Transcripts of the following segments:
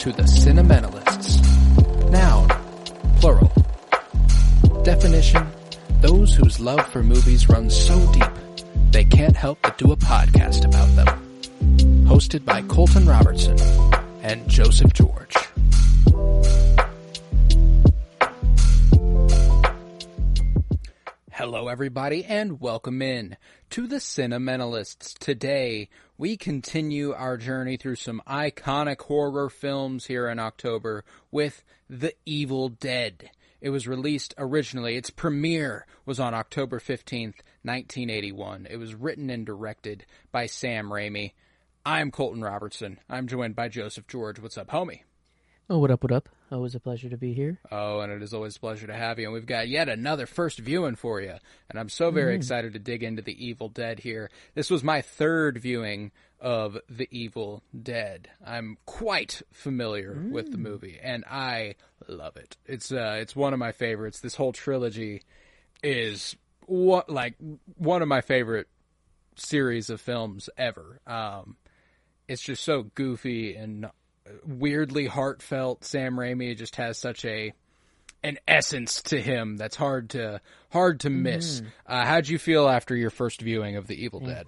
to the Cinementalists. Noun, plural. Definition, those whose love for movies runs so deep, they can't help but do a podcast about them. Hosted by Colton Robertson and Joseph George. Hello everybody and welcome in to the Cinementalists. Today we continue our journey through some iconic horror films here in October with The Evil Dead. It was released originally, its premiere was on October 15th, 1981. It was written and directed by Sam Raimi. I'm Colton Robertson. I'm joined by Joseph George. What's up, homie? Oh, what up, what up? Always a pleasure to be here. Oh, and it is always a pleasure to have you. And we've got yet another first viewing for you. And I'm so very excited to dig into The Evil Dead here. This was my third viewing of The Evil Dead. I'm quite familiar with the movie, and I love it. It's one of my favorites. This whole trilogy is one of my favorite series of films ever. It's just so goofy and weirdly heartfelt. Sam Raimi just has such an essence to him that's hard to miss. How'd you feel after your first viewing of The Evil Dead?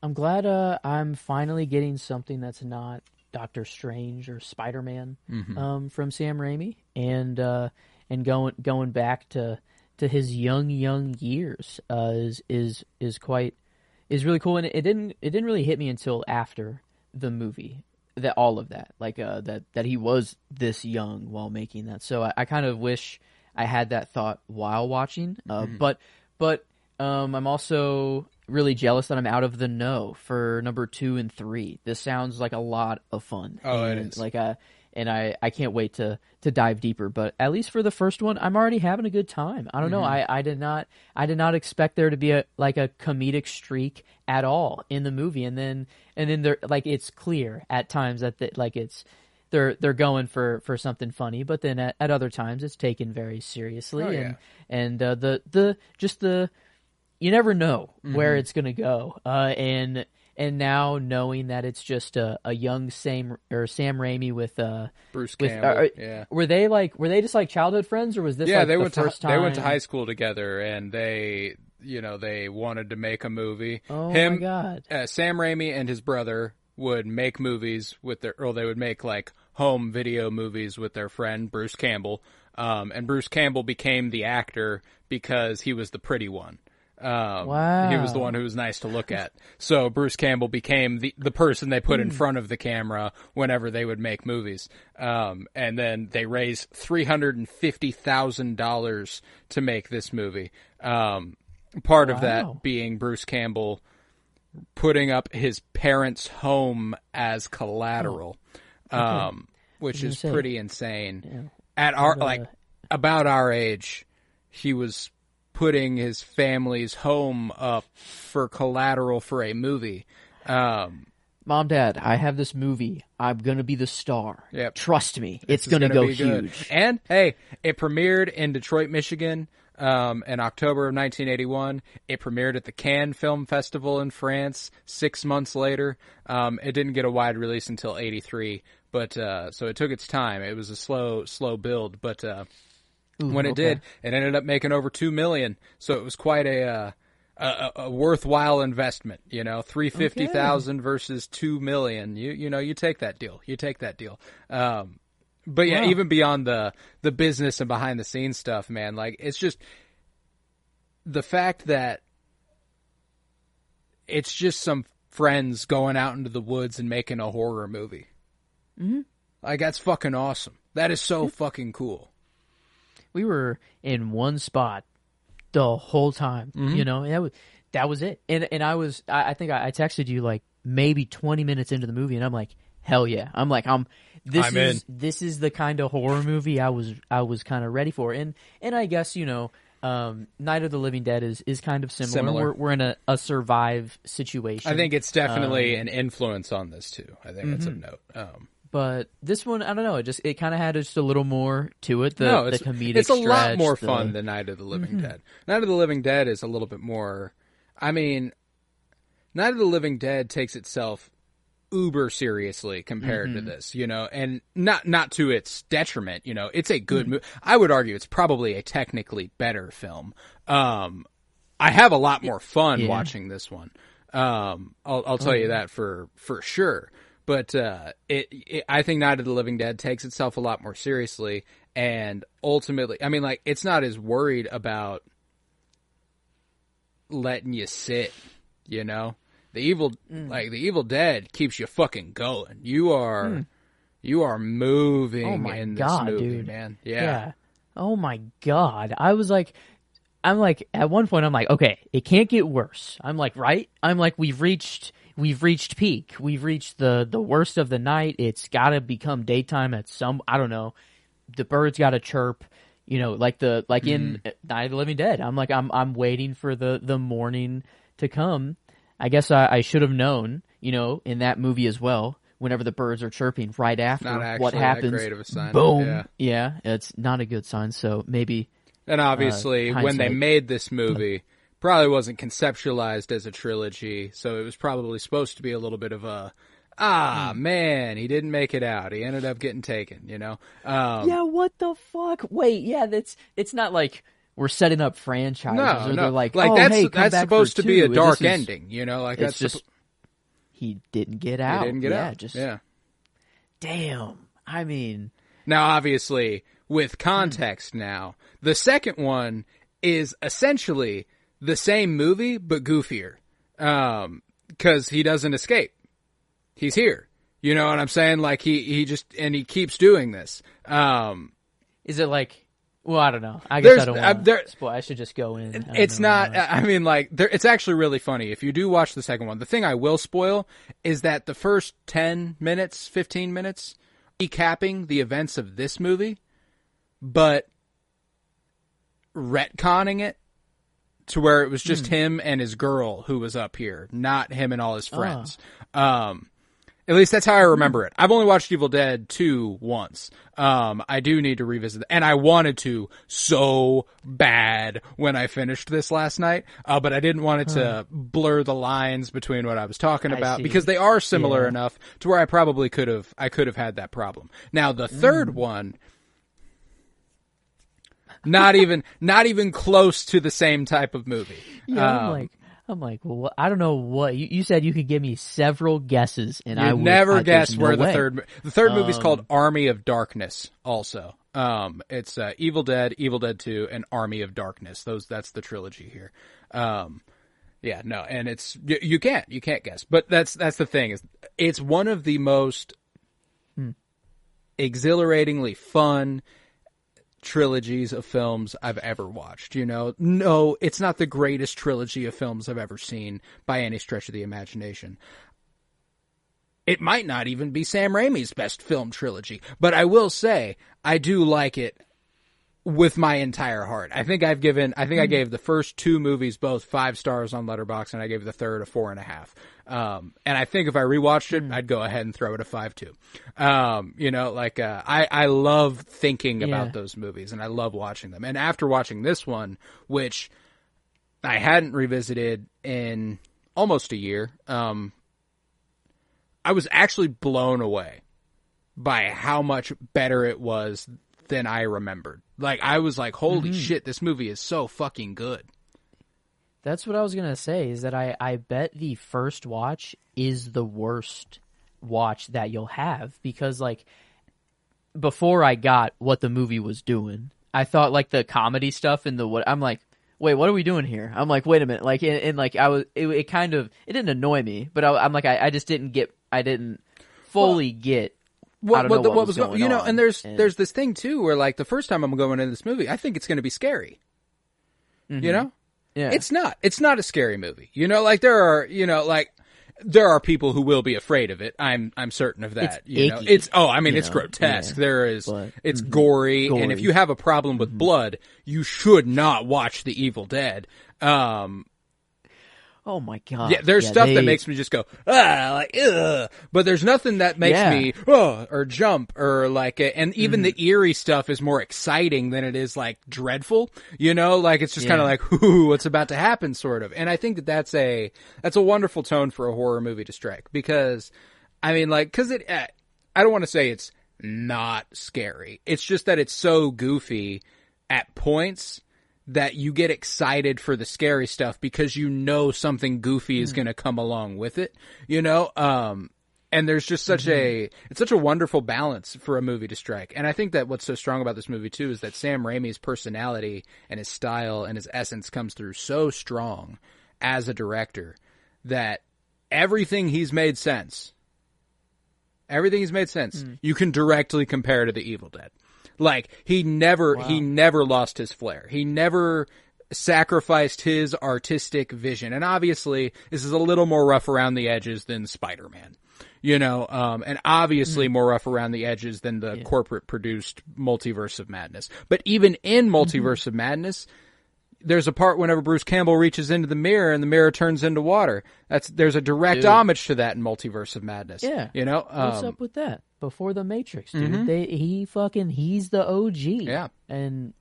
I'm glad I'm finally getting something that's not Doctor Strange or Spider-Man from Sam Raimi, and going back to his young years is really cool. And it didn't really hit me until after the movie. That he was this young while making that. So I kind of wish I had that thought while watching. But I'm also really jealous that I'm out of the know for number 2 and 3. This sounds like a lot of fun. Oh, it is. I can't wait to dive deeper. But at least for the first one, I'm already having a good time. I don't know. I did not expect there to be a comedic streak at all in the movie, and then there, it's clear at times that they're going for something funny, but then at other times it's taken very seriously. Oh, yeah. And you never know where it's gonna go. And now knowing that it's just a young Sam Raimi with Bruce Campbell, were they just childhood friends, or was this they the went first time? They went to high school together, and they wanted to make a movie. Oh my God! Sam Raimi and his brother would make movies they would make home video movies with their friend Bruce Campbell, and Bruce Campbell became the actor because he was the pretty one. Wow. He was the one who was nice to look at. So Bruce Campbell became the person they put in front of the camera whenever they would make movies. And then they raised $350,000 to make this movie. Part of that being Bruce Campbell putting up his parents' home as collateral, which is pretty insane. Yeah. At about our age, he was putting his family's home up for collateral for a movie. Mom, Dad, I have this movie. I'm going to be the star. Yep. Trust me, it's going to go huge. Good. And, hey, it premiered in Detroit, Michigan in October of 1981. It premiered at the Cannes Film Festival in France 6 months later. It didn't get a wide release until 83, but so it took its time. It was a slow build, but when it did, it ended up making over $2 million. So it was quite a worthwhile investment. $350,000 versus $2 million. You take that deal. But yeah, even beyond the business and behind the scenes stuff, man, it's just the fact that it's just some friends going out into the woods and making a horror movie. That's fucking awesome. That is so fucking cool. We were in one spot the whole time, that was it. And I think I texted you maybe 20 minutes into the movie, and I'm like, hell yeah. This is the kind of horror movie I was kind of ready for. And I guess, Night of the Living Dead is kind of similar. We're in a survive situation. I think it's definitely an influence on this too. I think that's a note. But this one, I don't know. It kind of had just a little more to it. The comedic. It's a lot more fun than Night of the Living Dead. Night of the Living Dead is a little bit more. I mean, Night of the Living Dead takes itself uber seriously compared to this, you know, and not to its detriment, you know. It's a good movie. I would argue it's probably a technically better film. I have a lot more fun watching this one. I'll tell you that for sure. But I think Night of the Living Dead takes itself a lot more seriously, and ultimately, I mean, like, it's not as worried about letting you sit, you know. The Evil Dead keeps you fucking going. You are moving in this movie, dude. Man. Yeah. Oh my God. I'm like, at one point I'm like, okay, it can't get worse. I'm like, right? I'm like, we've reached peak. We've reached the worst of the night. It's got to become daytime at some, I don't know. The birds got to chirp, you know, in Night of the Living Dead. I'm like, I'm waiting for the morning to come. I guess I should have known, you know, in that movie as well, whenever the birds are chirping right after what happens. Not that great of a sign. Boom. Yeah, it's not a good sign, so maybe. And obviously, when they made this movie, probably wasn't conceptualized as a trilogy, so it was probably supposed to be a little bit of a, man, he didn't make it out. He ended up getting taken, you know? Yeah, what the fuck? Wait, yeah, it's not like we're setting up franchises. No. They're like that's supposed to be a dark ending, you know? Like, that's just, he didn't get out. He didn't get out. Damn. I mean. Now, obviously, with context now, the second one is essentially the same movie, but goofier. 'Cause he doesn't escape. He's here. You know what I'm saying? Like, he keeps doing this. Is it like, well, I don't know. I guess I don't want to spoil. I should just go in. It's not, I mean, like, it's actually really funny. If you do watch the second one, the thing I will spoil is that the first 10 minutes, 15 minutes, recapping the events of this movie, but retconning it to where it was just him and his girl who was up here, not him and all his friends. At least that's how I remember it. I've only watched Evil Dead 2 once. I do need to revisit it. And I wanted to so bad when I finished this last night, but I didn't want it to blur the lines between what I was talking about because they are similar enough to where I probably could have had that problem. Now, the third one, not even close to the same type of movie. Yeah, I'm like, well, I don't know what you said. You could give me several guesses, and I would never guess where the third movie is called Army of Darkness. Also, it's Evil Dead, Evil Dead 2, and Army of Darkness. That's the trilogy here. And it's you can't guess, but that's the thing is it's one of the most exhilaratingly fun trilogies of films I've ever watched, you know? No, it's not the greatest trilogy of films I've ever seen by any stretch of the imagination. It might not even be Sam Raimi's best film trilogy, but I will say I do like it with my entire heart. I think I gave the first two movies both 5 stars on Letterboxd, and I gave the third a 4.5. And I think if I rewatched it, I'd go ahead and throw it a 5 too. You know, like, I love thinking about those movies and I love watching them. And after watching this one, which I hadn't revisited in almost a year, I was actually blown away by how much better it was than I remembered. Like, I was like, holy shit, this movie is so fucking good. That's what I was going to say, is that I bet the first watch is the worst watch that you'll have, because, like, before I got what the movie was doing, I thought, like, the comedy stuff and I'm like, wait, what are we doing here? I'm like, wait a minute. Like, and like, it kind of, it didn't annoy me, but I'm like, I just didn't fully get what was going on. You know, and there's this thing too where, like, the first time I'm going into this movie, I think it's going to be scary. You know? Yeah. It's not a scary movie. You know, like, there are people who will be afraid of it. I'm certain of that. It's icky, it's grotesque. Yeah. It's gory, and if you have a problem with blood, you should not watch The Evil Dead. Oh my god! Yeah, there's stuff that makes me just go like ugh, but there's nothing that makes me or jump or like. And even the eerie stuff is more exciting than it is like dreadful. You know, like it's just kind of like, ooh, what's about to happen, sort of. And I think that's a wonderful tone for a horror movie to strike, because I mean, like, because I don't want to say it's not scary. It's just that it's so goofy at points that you get excited for the scary stuff because you know something goofy is going to come along with it, you know? And there's just such it's such a wonderful balance for a movie to strike. And I think that what's so strong about this movie too is that Sam Raimi's personality and his style and his essence comes through so strong as a director that everything he's made sense. Everything he's made sense. You can directly compare to The Evil Dead. Like, he never lost his flair. He never sacrificed his artistic vision. And obviously, this is a little more rough around the edges than Spider-Man. You know, and obviously more rough around the edges than the corporate produced Multiverse of Madness. But even in Multiverse of Madness, there's a part whenever Bruce Campbell reaches into the mirror and the mirror turns into water. There's a direct homage to that in Multiverse of Madness. Yeah. You know? What's up with that? Before the Matrix, dude. He's the OG. Yeah. And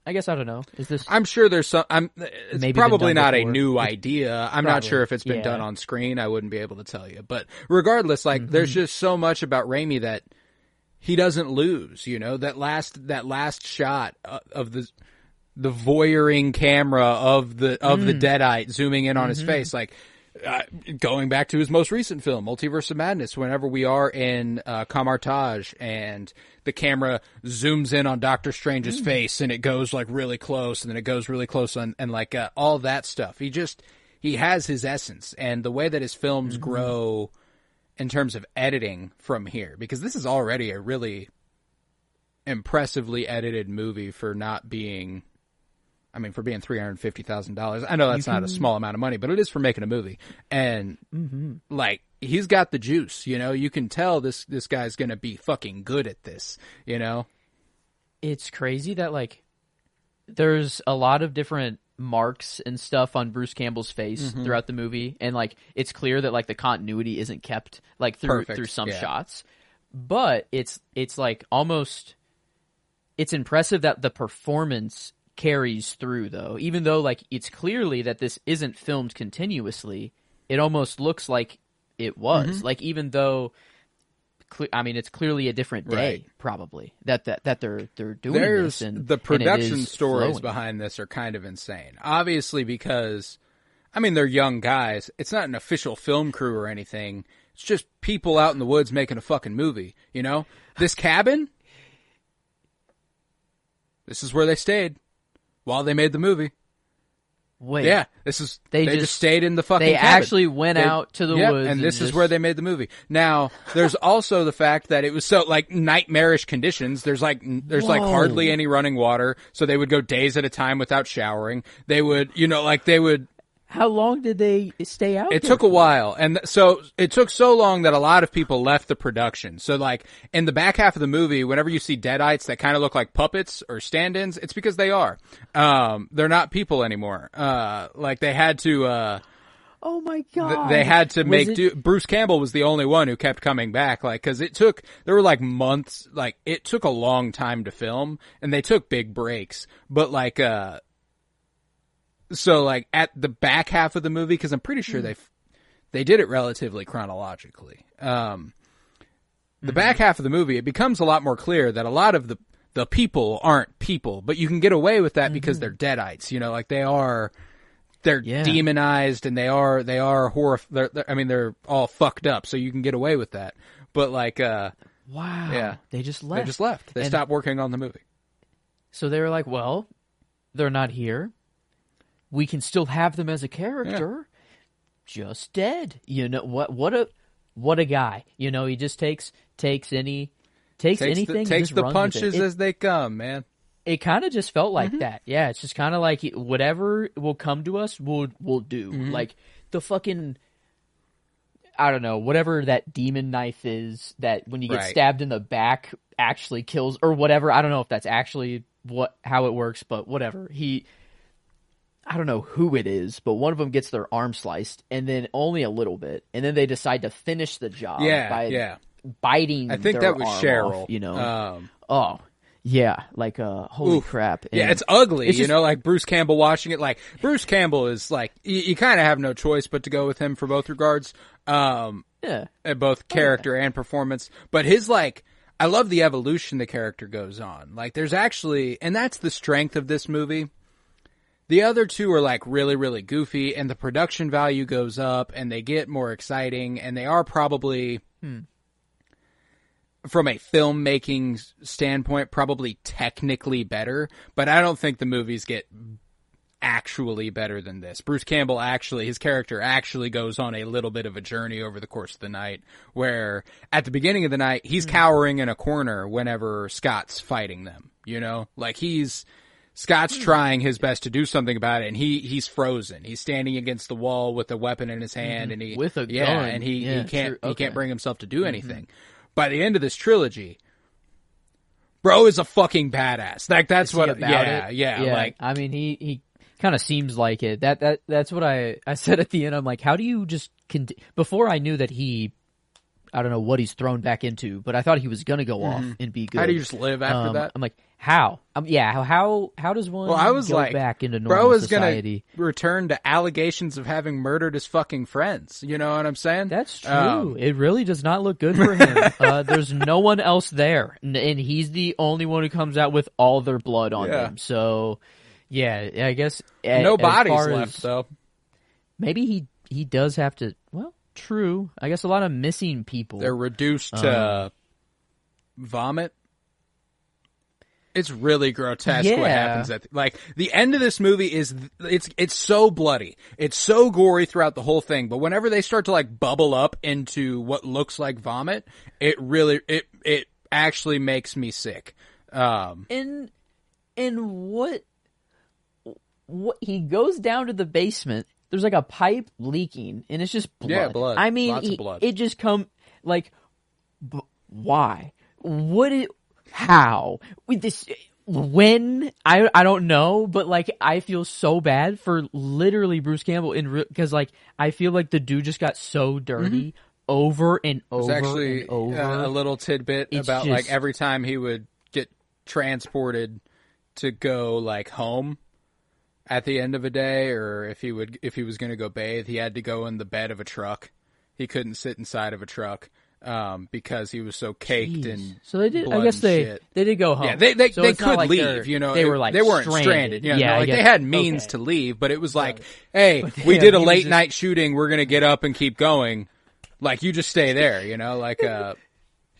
I guess I don't know. Is this? I'm sure there's some. It's maybe probably not before. a new idea. I'm not sure if it's been done on screen. I wouldn't be able to tell you. But regardless, like there's just so much about Raimi that he doesn't lose. You know, that last shot of the voyeuring camera of the Deadite zooming in on his face, like. Going back to his most recent film, Multiverse of Madness, whenever we are in Camartage and the camera zooms in on Doctor Strange's face and it goes like really close and then it goes really close and like all that stuff. He has his essence and the way that his films grow in terms of editing from here, because this is already a really impressively edited movie for not being... I mean, for being $350,000, I know that's not a small amount of money, but it is for making a movie. And like, he's got the juice, you know. You can tell this guy's gonna be fucking good at this, you know. It's crazy that like, there's a lot of different marks and stuff on Bruce Campbell's face throughout the movie, and like, it's clear that like the continuity isn't kept like through some shots, but it's like almost, it's impressive that the performance carries through, though. Even though like it's clearly that this isn't filmed continuously, it almost looks like it was. Like, even though I mean, it's clearly a different day, probably that they're doing this. And the production and stories flowing behind this are kind of insane. Obviously, because I mean, they're young guys. It's not an official film crew or anything. It's just people out in the woods making a fucking movie. You know, this cabin. This is where they stayed while they made the movie. Wait. Yeah, they just stayed in the fucking cabin. They actually went out to the woods. And this is where they made the movie. Now, there's also the fact that it was so like nightmarish conditions. There's like hardly any running water, so they would go days at a time without showering. They would, How long did they stay out? It took a while. And so it took so long that a lot of people left the production. So like in the back half of the movie, whenever you see deadites that kind of look like puppets or stand-ins, it's because they are. They're not people anymore. Like they had to, oh my God. They had to make do. Bruce Campbell was the only one who kept coming back. Like, cause there were like months, like it took a long time to film and they took big breaks, but like, so, like, at the back half of the movie, because I'm pretty sure they did it relatively chronologically. The back half of the movie, it becomes a lot more clear that a lot of the people aren't people, but you can get away with that because they're deadites. You know, like they're demonized and they are they're all fucked up, so you can get away with that. But like, wow, yeah, they just left. They stopped working on the movie. So they were like, well, they're not here. We can still have them as a character, just dead. You know what a guy. You know, he just takes anything, takes the punches as they come, man. It kind of just felt like that. Yeah, it's just kind of like whatever will come to us, we'll do. Like the fucking, I don't know, whatever that demon knife is that when you get stabbed in the back actually kills or whatever. I don't know if that's actually how it works, but whatever. I don't know who it is, but one of them gets their arm sliced, and then only a little bit, and then they decide to finish the job by biting. I think their that was arm Cheryl. Off, you know, like holy crap! And yeah, it's ugly. It's just, like Bruce Campbell watching it. Like Bruce Campbell is like you kind of have no choice but to go with him for both regards. Yeah. Both character and performance. But his, like, I love the evolution the character goes on. Like, there's actually, and that's the strength of this movie. The other two are, like, really, really goofy, and the production value goes up, and they get more exciting, and they are probably, from a filmmaking standpoint, probably technically better, but I don't think the movies get actually better than this. Bruce Campbell his character actually goes on a little bit of a journey over the course of the night, where at the beginning of the night, he's cowering in a corner whenever Scott's fighting them, you know? Like, Scott's trying his best to do something about it, and he's frozen. He's standing against the wall with a weapon in his hand, and with a gun. And he can't bring himself to do anything. By the end of this trilogy, bro is a fucking badass. Like, that's what. Yeah. Like, I mean, he kind of seems like it. That's what I said at the end. I'm like, how do you just before I knew that I don't know what he's thrown back into, but I thought he was gonna go off and be good. How do you just live after that? I'm like, how? How does one go back into normal bro is society? Gonna return to allegations of having murdered his fucking friends. You know what I'm saying? That's true. It really does not look good for him. There's no one else there, and he's the only one who comes out with all their blood on them. So, yeah, I guess no bodies left though. Maybe he does have to. Well, true. I guess a lot of missing people. They're reduced to vomit. It's really grotesque what happens like the end of this movie is it's so bloody. It's so gory throughout the whole thing, but whenever they start to like bubble up into what looks like vomit, it actually makes me sick. And what he goes down to the basement, there's like a pipe leaking and it's just blood. Yeah, blood. I mean, lots of blood. It just like why? How? With this, when? I don't know, but like I feel so bad for literally Bruce Campbell because like I feel like the dude just got so dirty over and over. There's actually and over. A little tidbit about like every time he would get transported to go like home at the end of a day, or if he was going to go bathe, he had to go in the bed of a truck. He couldn't sit inside of a truck. Because he was so caked in so they did. blood I guess they did go home. Yeah, they so could like leave. You know, they were like they weren't stranded. You know, like they had means to leave, but it was like, hey, we did a late night shooting. We're gonna get up and keep going. Like you just stay there. You know, like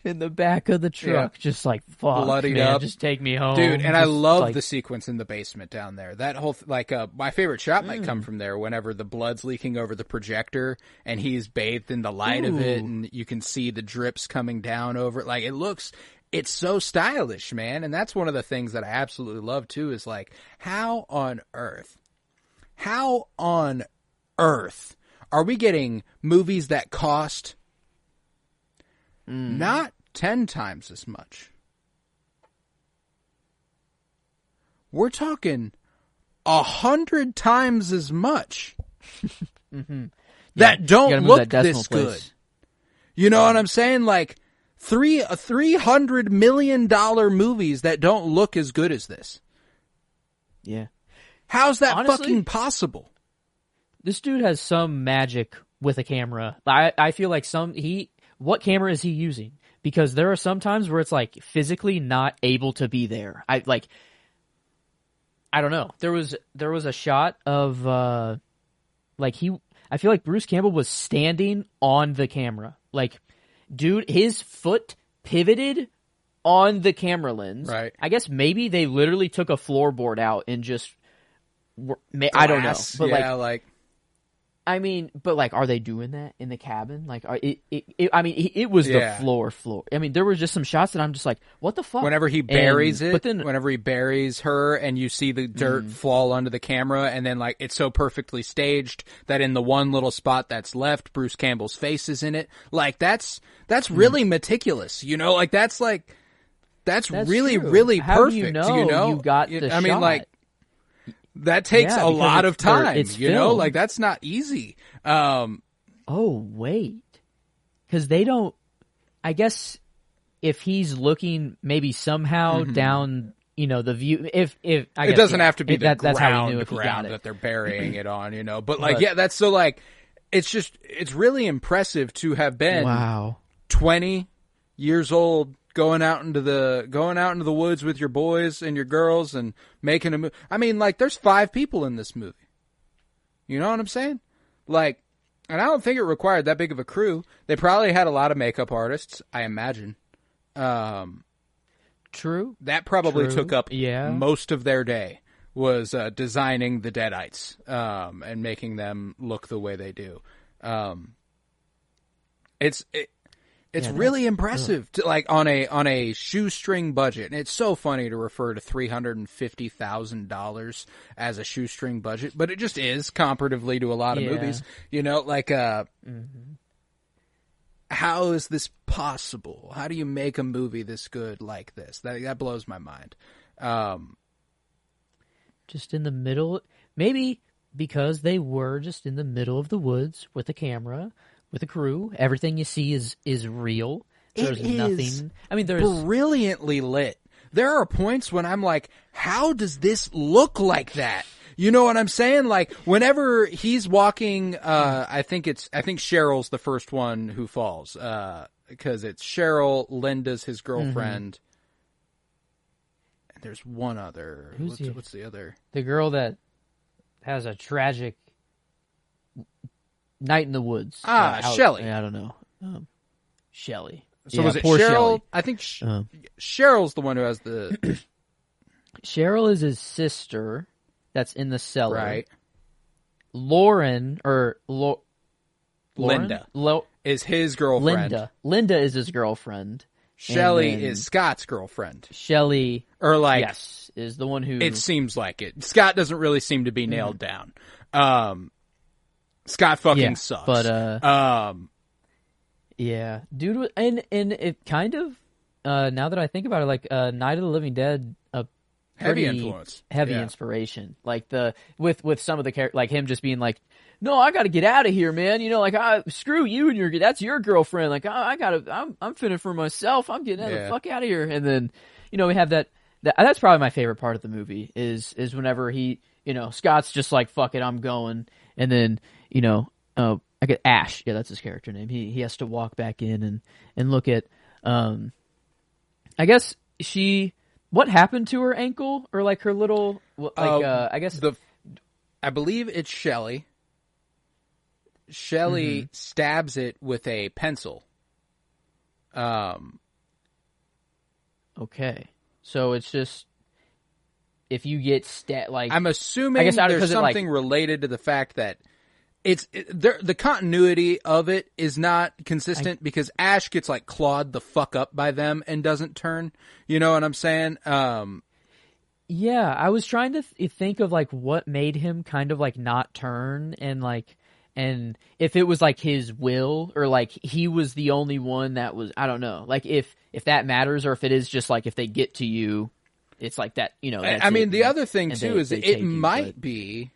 in the back of the truck, just like fuck, bloodied man, up, just take me home, dude. And I love like the sequence in the basement down there. That whole my favorite shot might come from there. Whenever the blood's leaking over the projector and he's bathed in the light of it, and you can see the drips coming down over it. Like it's so stylish, man. And that's one of the things that I absolutely love too. Is like how on earth are we getting movies that cost not 10 times as much? We're talking 100 times as much that don't look this good. You know what I'm saying? Like $300 million movies that don't look as good as this. Yeah. How's that fucking possible? This dude has some magic with a camera. I feel like what camera is he using? Because there are some times where it's like physically not able to be there. I don't know. There was a shot of I feel like Bruce Campbell was standing on the camera. Like, dude, his foot pivoted on the camera lens. Right. I guess maybe they literally took a floorboard out and just I don't know. But yeah, I mean, but like, are they doing that in the cabin? Like, it was the floor. I mean, there were just some shots that I'm just like, what the fuck? Whenever he buries whenever he buries her and you see the dirt fall onto the camera, and then like it's so perfectly staged that in the one little spot that's left, Bruce Campbell's face is in it. Like that's really meticulous, you know? Like that's really, true. really How perfect. Do you know you got the shot? I mean, like. That takes a lot of time, you know? Like, that's not easy. Oh, wait. Because they don't... I guess if he's looking maybe somehow down, you know, the view... If I guess, it doesn't have to be the that's how we knew if he got ground it. that they're burying it on, you know? But, like, yeah, that's so, like... it's really impressive to have been wow 20 years old, going out into the woods with your boys and your girls and making a movie. I mean, like, there's 5 people in this movie. You know what I'm saying? Like, and I don't think it required that big of a crew. They probably had a lot of makeup artists, I imagine. True. That probably True. took up Yeah. most of their day, was designing the Deadites and making them look the way they do. It's really impressive to, like, on a shoestring budget. And it's so funny to refer to $350,000 as a shoestring budget, but it just is comparatively to a lot of movies. You know, like how is this possible? How do you make a movie this good like this? That blows my mind. Just in the middle, maybe because they were just in the middle of the woods with a camera, with a crew. Everything you see is real. There's nothing. I mean, there's brilliantly lit. There are points when I'm like, how does this look like that? You know what I'm saying? Like, whenever he's walking, I think Cheryl's the first one who falls, because it's Cheryl, Linda's his girlfriend, and there's one other. What's the other? The girl that has a tragic night in the woods. Shelley. I don't know. Shelley. So was it poor Cheryl? Shelley. I think Cheryl's the one who has the... Cheryl is his sister that's in the cellar. Right. Lauren, Linda is his girlfriend. Linda is his girlfriend. Shelley is Scott's girlfriend. Shelley, or like, yes, is the one who... It seems like it. Scott doesn't really seem to be nailed down. Scott fucking sucks. But, yeah. Dude, and it kind of, now that I think about it, like, Night of the Living Dead, heavy influence. Heavy inspiration. Like, with some of the characters, like him just being like, no, I gotta get out of here, man. You know, like, screw you and that's your girlfriend. Like, I'm finna for myself. I'm getting the fuck out of here. And then, you know, we have that's probably my favorite part of the movie is whenever he, you know, Scott's just like, fuck it, I'm going. And then, you know, I get Ash. Yeah, that's his character name. He has to walk back in and look at, I guess what happened to her ankle or like her little, like, I guess. I believe it's Shelley. Shelley stabs it with a pencil. Okay. So it's just, if you get like, I'm assuming there's something related to the fact that the continuity of it is not consistent because Ash gets like clawed the fuck up by them and doesn't turn. You know what I'm saying? Yeah, I was trying to think of like what made him kind of like not turn and if it was like his will or like he was the only one that was, I don't know, like if that matters or if it is just like if they get to you, it's like that, you know. I mean, the other thing too is it might be.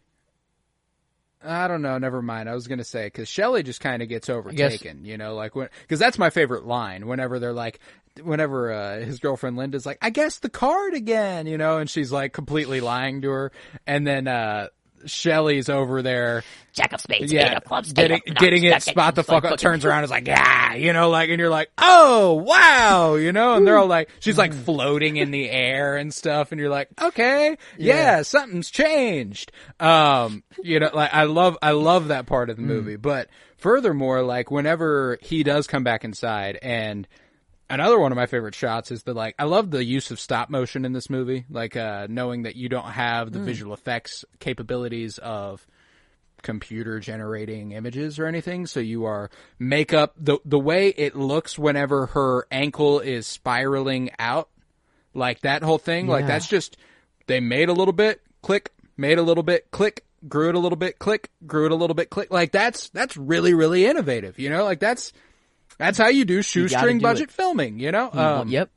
I don't know. Never mind. I was going to say, because Shelley just kind of gets overtaken, you know, like because that's my favorite line whenever they're like, whenever his girlfriend Linda's like, I guess the card again, you know, and she's like completely lying to her. And then Shelley's over there. Jack of spades, yeah, eight of clubs, getting it, spot the fuck up, turns around and is like, yeah, you know, like, and you're like, oh, wow, you know, and they're all like, she's like floating in the air and stuff, and you're like, okay, yeah, something's changed. You know, like, I love that part of the movie, but furthermore, like, whenever he does come back inside, and another one of my favorite shots is I love the use of stop motion in this movie, like, knowing that you don't have the visual effects capabilities of computer generating images or anything, so you are makeup the way it looks whenever her ankle is spiraling out, like that whole thing, like that's just they made a little bit, click, made a little bit, click, grew it a little bit, click, grew it a little bit, click, like that's really, really innovative, you know, like that's how you do shoestring budget filming, you know. Yep.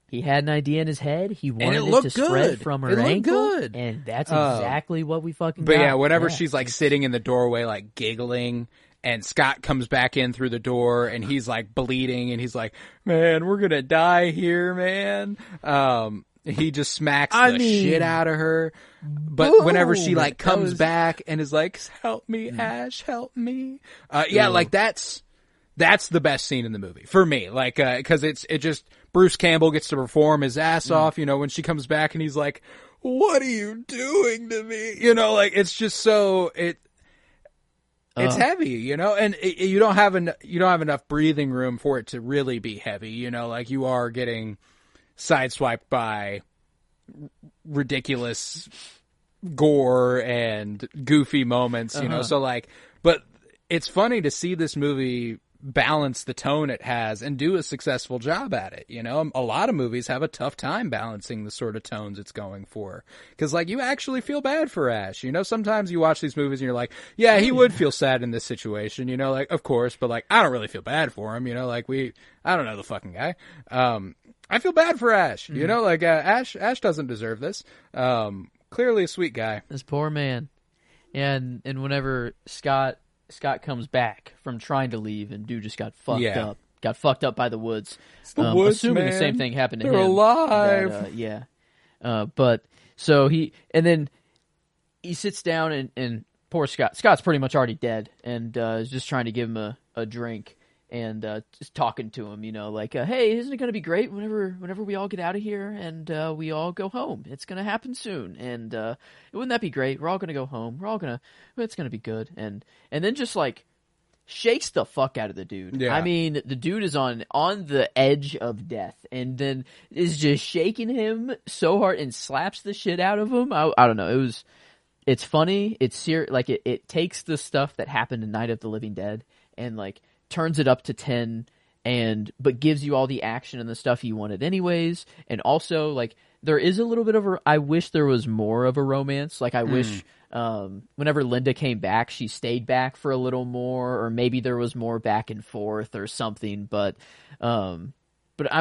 He had an idea in his head. He wanted it to spread from her ankle, and that's exactly what we fucking got. But yeah, whenever she's like sitting in the doorway, like giggling, and Scott comes back in through the door, and he's like bleeding, and he's like, "Man, we're gonna die here, man." He just smacks the shit out of her. But whenever she like comes back and is like, "Help me, Ash, help me," like that's the best scene in the movie for me. Like, because it just Bruce Campbell gets to perform his ass off. You know, when she comes back and he's like, "What are you doing to me?" You know, like it's just so it's heavy, you know, and you don't have enough breathing room for it to really be heavy. You know, like you are getting sideswiped by ridiculous gore and goofy moments, you know, so like, but it's funny to see this movie balance the tone it has and do a successful job at it. You know, a lot of movies have a tough time balancing the sort of tones it's going for. Cause like you actually feel bad for Ash, you know, sometimes you watch these movies and you're like, yeah, he would feel sad in this situation, you know, like of course, but like, I don't really feel bad for him, you know, like I don't know the fucking guy. I feel bad for Ash, you know, like, Ash doesn't deserve this. Clearly a sweet guy. This poor man. And whenever Scott comes back from trying to leave and dude just got fucked up. Got fucked up by the woods. It's the woods, assuming man. the same thing happened to They're him. alive. But so he sits down and poor Scott's pretty much already dead and is just trying to give him a drink and just talking to him, you know, like, hey, isn't it going to be great whenever we all get out of here and we all go home? It's going to happen soon. And wouldn't that be great? We're all going to go home. It's going to be good. And then just like shakes the fuck out of the dude. Yeah. I mean, the dude is on the edge of death and then is just shaking him so hard and slaps the shit out of him. I don't know. It's funny. It's serious. Like it takes the stuff that happened in Night of the Living Dead and like turns it up to 10 but gives you all the action and the stuff you wanted anyways. And also like there is a little bit of I wish there was more of a romance. Like I wish whenever Linda came back, she stayed back for a little more, or maybe there was more back and forth or something. But I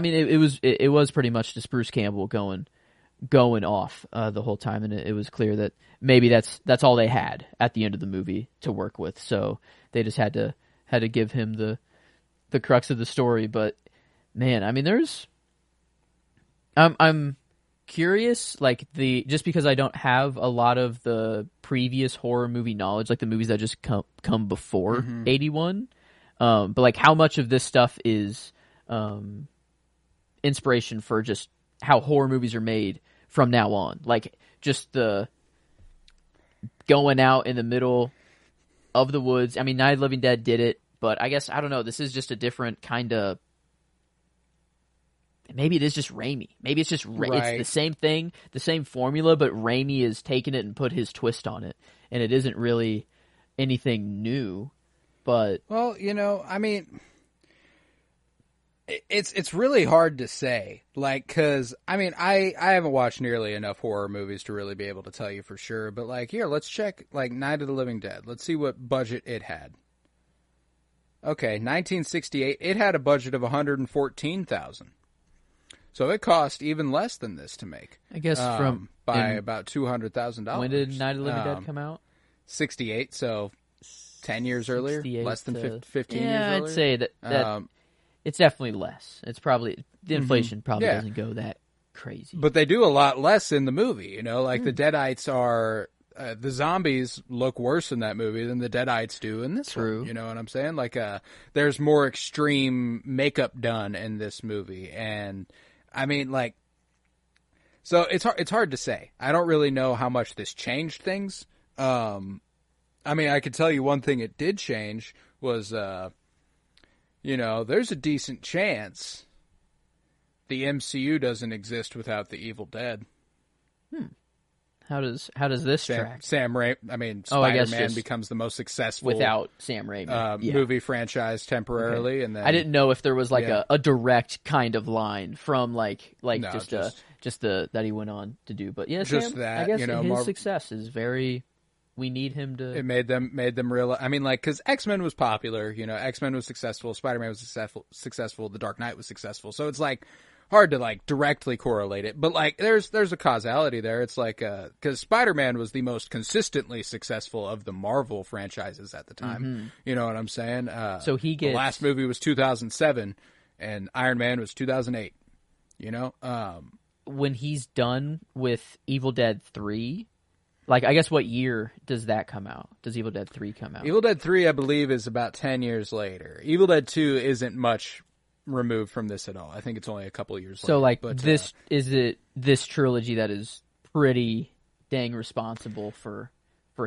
mean, it was pretty much just Bruce Campbell going off the whole time, and it was clear that maybe that's all they had at the end of the movie to work with. So they just had to give him the crux of the story. But man, I mean, I'm curious, like just because I don't have a lot of the previous horror movie knowledge, like the movies that just come before 81, but like how much of this stuff is inspiration for just how horror movies are made from now on, like just the going out in the middle of the woods. I mean, Night of the Living Dead did it, but I guess I don't know. This is just a different kind of. Maybe it is just Raimi. Maybe it's just it's the same thing, the same formula, but Raimi has taken it and put his twist on it, and it isn't really anything new. But well, you know, I mean, it's really hard to say, like, because I mean, I haven't watched nearly enough horror movies to really be able to tell you for sure. But like, here, let's check like Night of the Living Dead. Let's see what budget it had. Okay, 1968. It had a budget of $114,000. So it cost even less than this to make. I guess by about $200,000. When did Night of the Living Dead come out? 68, so 10 years earlier, less than 15 years earlier. Yeah, I'd say that it's definitely less. It's probably the inflation probably doesn't go that crazy. But they do a lot less in the movie, you know, like the Deadites are the zombies look worse in that movie than the Deadites do in this one. You know what I'm saying? Like there's more extreme makeup done in this movie, and I mean, like, so it's hard to say. I don't really know how much this changed things. I mean, I could tell you one thing it did change was, you know, there's a decent chance the MCU doesn't exist without the Evil Dead. How does this track? Sam Raimi. I mean, Spider-Man becomes the most successful without Sam Raimi movie franchise temporarily, and then I didn't know if there was like a direct kind of line from like no, just the that he went on to do. But yeah, just Sam, that, I guess you know, his success is very. We need him to. It made them realize. I mean, like, because X-Men was popular. You know, X-Men was successful. Spider-Man was successful. The Dark Knight was successful. So it's like hard to like directly correlate it, but like there's a causality there. It's like because Spider-Man was the most consistently successful of the Marvel franchises at the time. You know what I'm saying? So he gets the last movie was 2007, and Iron Man was 2008. You know, when he's done with Evil Dead 3, like, I guess what year does that come out? Does Evil Dead 3 come out? Evil Dead 3, I believe, is about 10 years later. Evil Dead 2 isn't much removed from this at all. I think it's only a couple years later. So, like, but, this trilogy that is pretty dang responsible for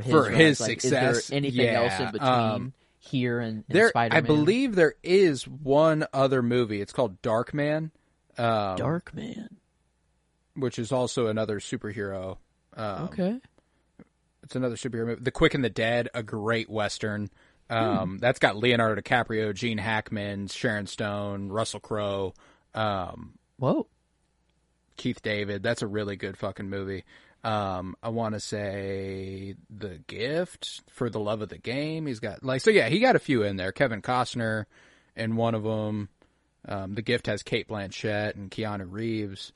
his success. Is there anything else in between here and Spider-Man? I believe there is one other movie. It's called Darkman. Darkman. Which is also another superhero. Okay. It's another superhero movie. The Quick and the Dead, a great Western. That's got Leonardo DiCaprio, Gene Hackman, Sharon Stone, Russell Crowe. Whoa. Keith David. That's a really good fucking movie. I want to say The Gift, For the Love of the Game. He's got he got a few in there. Kevin Costner in one of them. The Gift has Cate Blanchett and Keanu Reeves.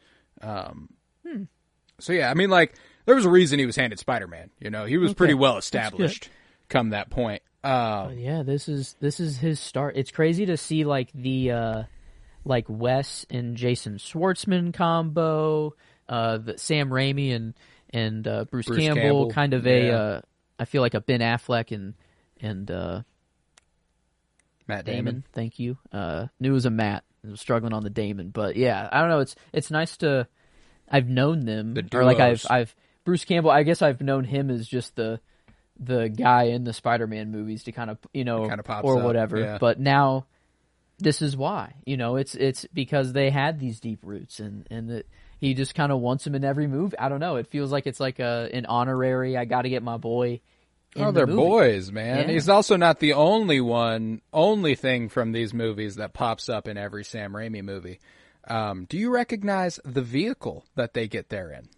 So yeah, I mean, like, there was a reason he was handed Spider-Man. You know, he was pretty well established come that point. Yeah, this is his start. It's crazy to see like the like Wes and Jason Schwartzman combo, the Sam Raimi and Bruce Campbell, kind of I feel like a Ben Affleck and Matt Damon. Thank you. Knew it was a Matt. I was struggling on the Damon, but yeah, I don't know. It's nice to. I've known them, or like I've Bruce Campbell. I guess I've known him as just the guy in the Spider-Man movies to kind of or whatever. Yeah. But now this is why, it's because they had these deep roots and that he just kind of wants them in every movie. I don't know. It feels like it's like an honorary. I got to get my boy. They're boys, man. Yeah. He's also not the only thing from these movies that pops up in every Sam Raimi movie. Do you recognize the vehicle that they get there in?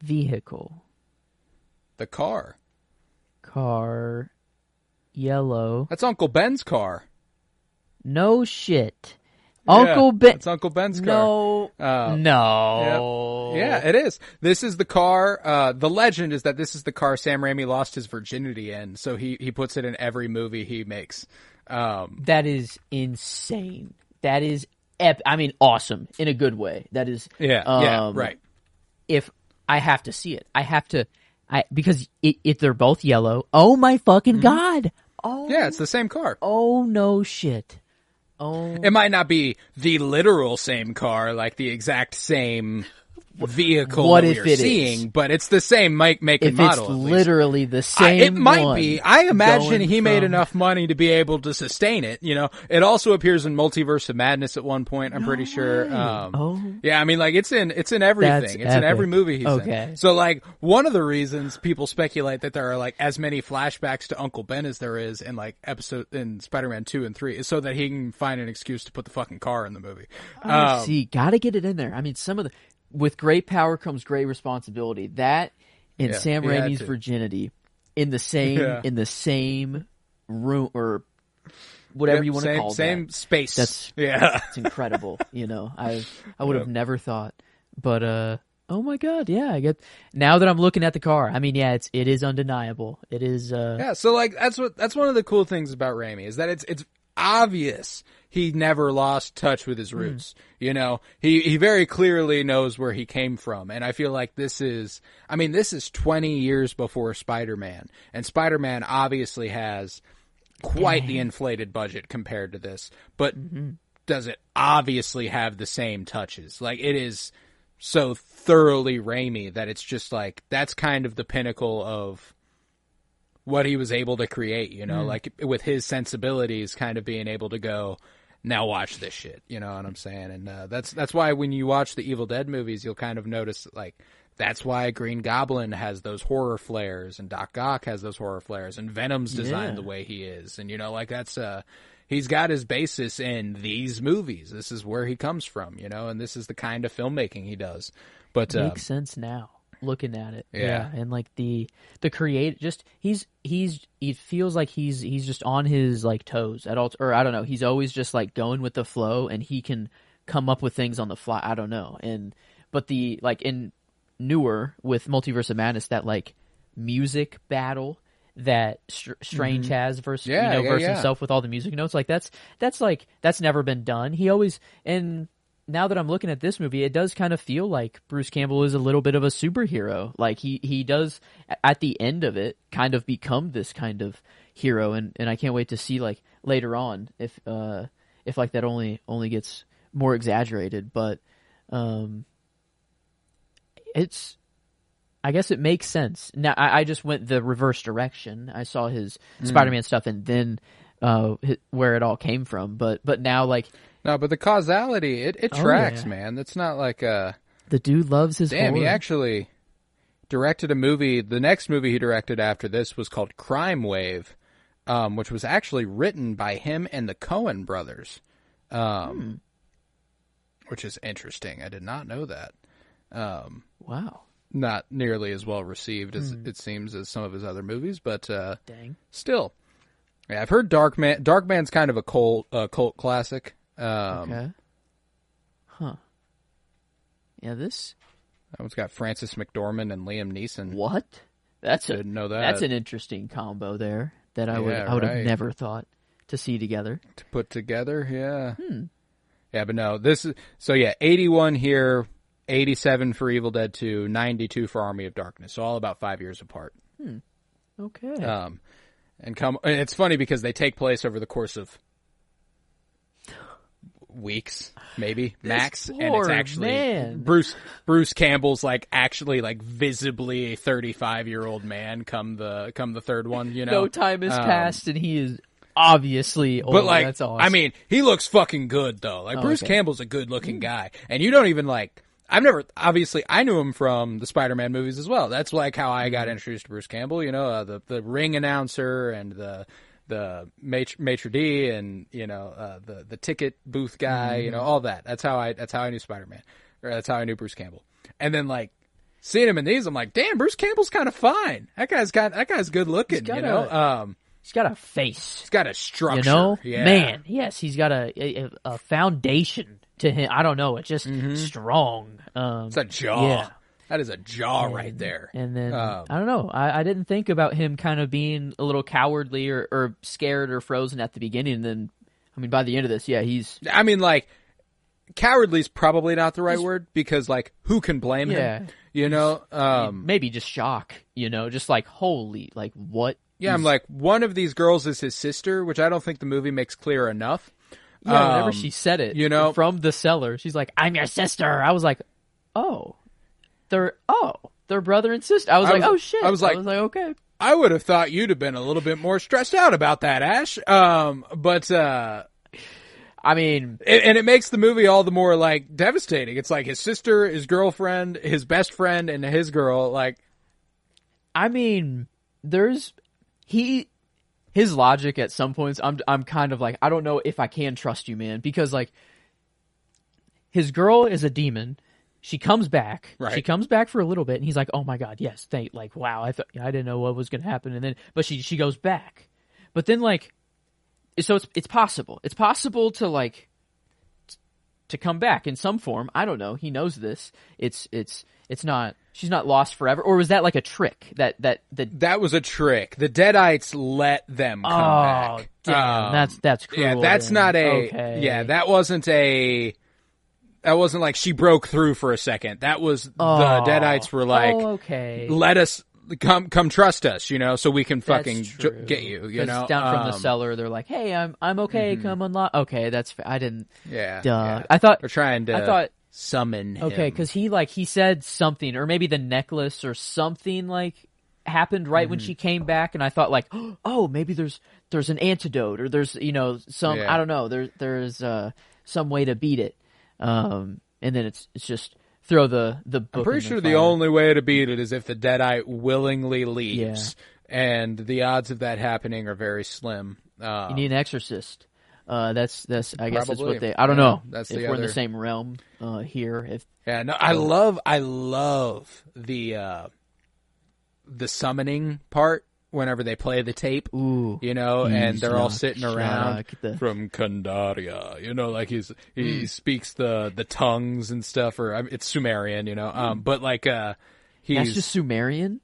Vehicle. The car. Car. Yellow. That's Uncle Ben's car. No shit. Uncle Ben. It's Uncle Ben's car. No. No. Yep. Yeah, it is. This is the car. The legend is that this is the car Sam Raimi lost his virginity in, so he puts it in every movie he makes. That is insane. That is awesome in a good way. That is. Yeah, right. If I have to see it, because if they're both yellow. Oh my fucking God. Oh. Yeah, it's the same car. Oh no shit. Oh. It might not be the literal same car, like the exact same vehicle that we're seeing, but it's the same make and model. If it's literally the same it might be. I imagine he made enough money to be able to sustain it. It also appears in Multiverse of Madness at one point. I'm pretty sure. Yeah, I mean, like it's in everything. It's in every movie he's in. So, like, one of the reasons people speculate that there are like as many flashbacks to Uncle Ben as there is in like in Spider-Man 2 and 3 is so that he can find an excuse to put the fucking car in the movie. See, gotta get it in there. I mean, with great power comes great responsibility. That and Sam Raimi's virginity in the same room or whatever you want to call it. Same space. That's incredible. I would have never thought. But oh my God, yeah. Now that I'm looking at the car, I mean, yeah, it is undeniable. It is. Yeah. So like that's one of the cool things about Raimi is that it's obvious he never lost touch with his roots. He very clearly knows where he came from. And I feel like this is 20 years before Spider-Man. And Spider-Man obviously has quite the inflated budget compared to this. But does it obviously have the same touches? Like, it is so thoroughly Raimi that it's just like, that's kind of the pinnacle of what he was able to create, like with his sensibilities kind of being able to go, now watch this shit, you know what I'm saying? And that's why when you watch the Evil Dead movies, you'll kind of notice, like, that's why Green Goblin has those horror flares and Doc Ock has those horror flares and Venom's designed the way he is. And, like, that's, he's got his basis in these movies. This is where he comes from, and this is the kind of filmmaking he does. But makes sense now. Looking at it, and like the create, just it feels like he's just on his like toes at all, or I don't know. He's always just like going with the flow, and he can come up with things on the fly. I don't know, but the like in newer with Multiverse of Madness, that like music battle that Strange has versus versus himself with all the music notes, like that's never been done. He always now that I'm looking at this movie, it does kind of feel like Bruce Campbell is a little bit of a superhero. Like he does at the end of it kind of become this kind of hero, and I can't wait to see like later on if like that only gets more exaggerated. But I guess it makes sense. Now I just went the reverse direction. I saw his Spider-Man stuff and then where it all came from. But now like. No, but the causality, it tracks, man. It's not like the dude loves his Damn, horror. He actually directed a movie. The next movie he directed after this was called Crime Wave, which was actually written by him and the Coen brothers, which is interesting. I did not know that. Wow. Not nearly as well received as it seems as some of his other movies, but Dang. Still. Yeah, I've heard Darkman. Darkman's kind of a cult classic. Okay. Huh. Yeah, this. That one's got Francis McDormand and Liam Neeson. What? Didn't know that. That's an interesting combo there that I would have never thought to see together. To put together, yeah. Yeah, but no, this is 81 here, 87 for Evil Dead 2, 92 for Army of Darkness. So all about 5 years apart. Okay. And it's funny because they take place over the course of weeks, maybe max, and it's actually Bruce Campbell's like actually like visibly a 35-year-old man come the third one, you know. No time has passed and he is obviously old. But like, that's awesome. I mean, he looks fucking good though. Like Bruce Campbell's a good-looking guy, and you don't even like. I knew him from the Spider-Man movies as well. That's like how I got introduced to Bruce Campbell. You know, the ring announcer and the maitre d' and you know the ticket booth guy, you know, all that. That's how I knew Spider-Man, or that's how I knew Bruce Campbell. And then like seeing him in these, I'm like, damn, Bruce Campbell's kind of fine. That guy's good looking. You know, he's got a face. He's got a structure. You know, yeah. Man, yes, he's got a foundation to him. I don't know. It's just strong. It's a jaw. Yeah. That is a jaw right there. And then, I don't know, I didn't think about him kind of being a little cowardly or scared or frozen at the beginning. And then, I mean, by the end of this, yeah, he's... I mean, like, cowardly's probably not the right word, because, like, who can blame him? You know? Maybe just shock, you know? Just like, holy, like, what? Yeah, I'm like, one of these girls is his sister, which I don't think the movie makes clear enough. Yeah, whenever she said it, you know, from the cellar, she's like, "I'm your sister." I was like, "Oh, they're brother and sister." I was like, "Oh shit!" I was like, "Okay." I would have thought you'd have been a little bit more stressed out about that, Ash. But I mean, and it makes the movie all the more like devastating. It's like his sister, his girlfriend, his best friend, and his girl. Like, I mean, his logic at some points, I'm kind of like, I don't know if I can trust you, man, because like his girl is a demon. She comes back. Right. She comes back for a little bit, and he's like, "Oh my god, yes, like wow, I didn't know what was going to happen." And then, but she goes back, but then like, so it's possible. It's possible to like to come back in some form. I don't know. He knows this. It's not. She's not lost forever, or was that like a trick? That was a trick. The Deadites let them come back. Damn, that's cruel. Yeah, that's not a. Okay. Yeah, that wasn't like she broke through for a second. That was the Deadites were like, okay, let us come trust us, you know, so we can fucking get you. You know, down from the cellar, they're like, "Hey, I'm okay. Come unlock." Okay, that's. I didn't. Yeah. Yeah. I thought we're trying to. I thought. Summon him. Okay, because he said something, or maybe the necklace or something like happened right when she came back, and I thought like, oh, maybe there's an antidote, or there's some I don't know, there's some way to beat it, and then it's just throw the book. I'm pretty sure fire. The only way to beat it is if the Deadite willingly leaves, and the odds of that happening are very slim. You need an exorcist. That's I guess that's what they. I don't know. know. That's if we're in the same realm here. I love the summoning part whenever they play the tape. Ooh, you know, and they're all sitting around from Kandaria. You know, like he speaks the tongues and stuff, or it's Sumerian. You know, but like that's just Sumerian.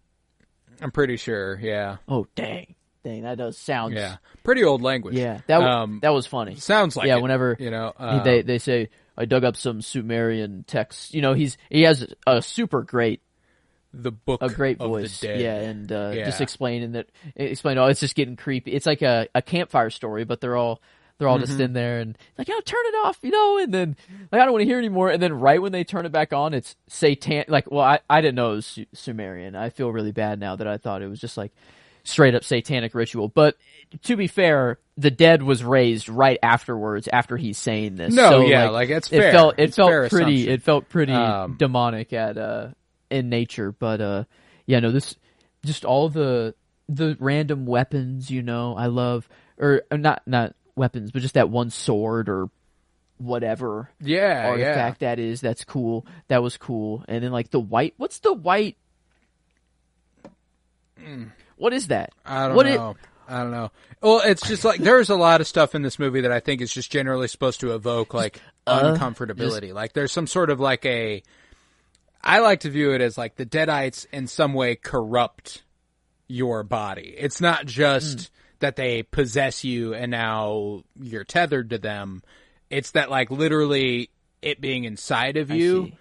I'm pretty sure. Yeah. Oh dang. That does sound pretty old language. Yeah, that was funny. Sounds like whenever you know they say I dug up some Sumerian texts. You know, he has a super great, The book a great of voice. the dead. Yeah, and just explain, oh, it's just getting creepy. It's like a campfire story, but they're all just in there and like, oh, turn it off, you know, and then like, I don't want to hear anymore. And then right when they turn it back on, it's Satan. Like, well, I didn't know it was Sumerian. I feel really bad now that I thought it was just like straight up satanic ritual. But to be fair, the dead was raised right afterwards after he's saying this. No, so, yeah, like it's fair. It felt pretty assumption. demonic in nature. But yeah, no, this just all the random weapons, you know, I love, or not weapons, but just that one sword or whatever artifact that is. That's cool. That was cool. And then like the white. What's the white? What is that? I don't know. Well, it's just like there's a lot of stuff in this movie that I think is just generally supposed to evoke like uncomfortability. Like there's some sort of like I like to view it as like the Deadites in some way corrupt your body. It's not just that they possess you and now you're tethered to them. It's that like literally it being inside of you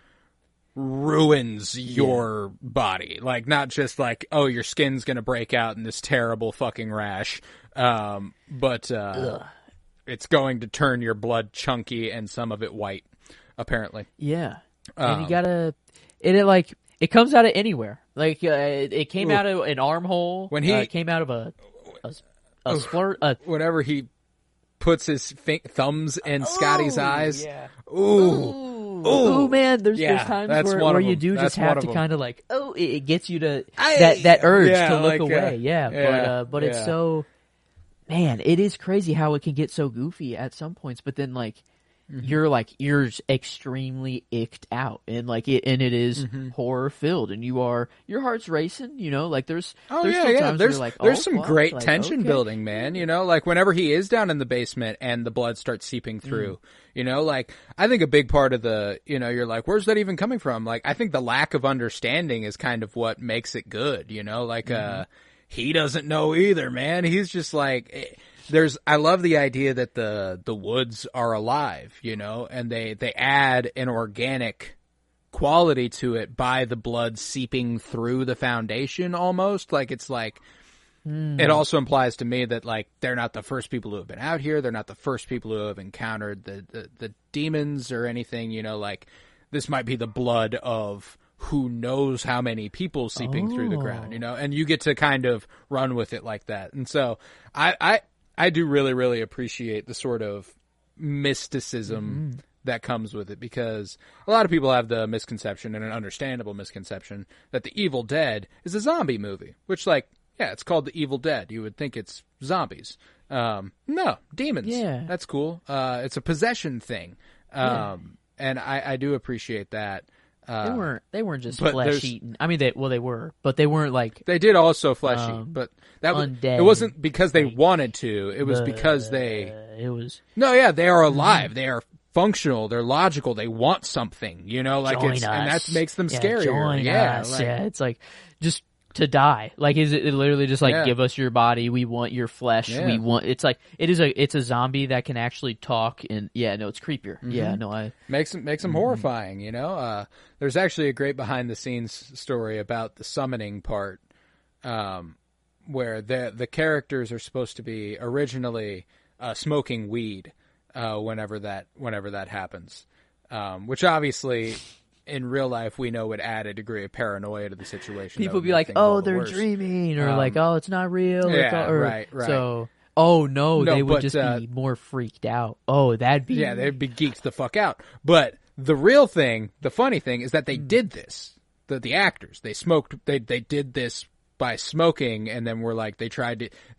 ruins your body. Like not just like, oh, your skin's going to break out in this terrible fucking rash. But it's going to turn your blood chunky and some of it white, apparently. Yeah. And you gotta, it comes out of anywhere. Like, it came out of an armhole. When it came out of a splurt. Whenever he puts his thumbs in Scotty's eyes. Yeah. Ooh, man, there's times where you do just have to kind of like, it gets you to that urge to look away. But it's so, man, it is crazy how it can get so goofy at some points, but then like, you're extremely icked out, and like it is horror filled, and your heart's racing, you know, like there's some great tension building, man, you know, like whenever he is down in the basement and the blood starts seeping through, you know, like I think a big part of the, you know, you're like, where's that even coming from? Like I think the lack of understanding is kind of what makes it good, you know, like he doesn't know either, man. He's just like I love the idea that the woods are alive, you know, and they add an organic quality to it by the blood seeping through the foundation almost. Like it's like, it also implies to me that like they're not the first people who have been out here. They're not the first people who have encountered the demons or anything, you know, like this might be the blood of who knows how many people seeping through the ground, you know, and you get to kind of run with it like that. And so I do really, really appreciate the sort of mysticism that comes with it, because a lot of people have the misconception, and an understandable misconception, that The Evil Dead is a zombie movie, which like, yeah, it's called The Evil Dead. You would think it's zombies. No, demons. Yeah. That's cool. It's a possession thing. And I do appreciate that. They weren't just flesh eating. I mean, they were, but they weren't like they did also flesh eat, but it wasn't because they wanted to. It was because they. It was they are alive. They are functional. They're logical. They want something. You know, like and that makes them scarier. Join us. It's like just to die. Like is it literally just like give us your body? We want your flesh. We want. It's like it's a zombie that can actually talk. And it's creepier. Yeah, no, I makes them horrifying. You know, there's actually a great behind the scenes story about the summoning part, where the characters are supposed to be originally smoking weed whenever that happens, which obviously. In real life, we know would add a degree of paranoia to the situation. People be like, "Oh, they're dreaming," or like, "Oh, it's not real." Right. So, they would just be more freaked out. Oh, that'd be they'd be geeked the fuck out. But the real thing, the funny thing, is that they did this. The actors, they smoked. They did this by smoking, and then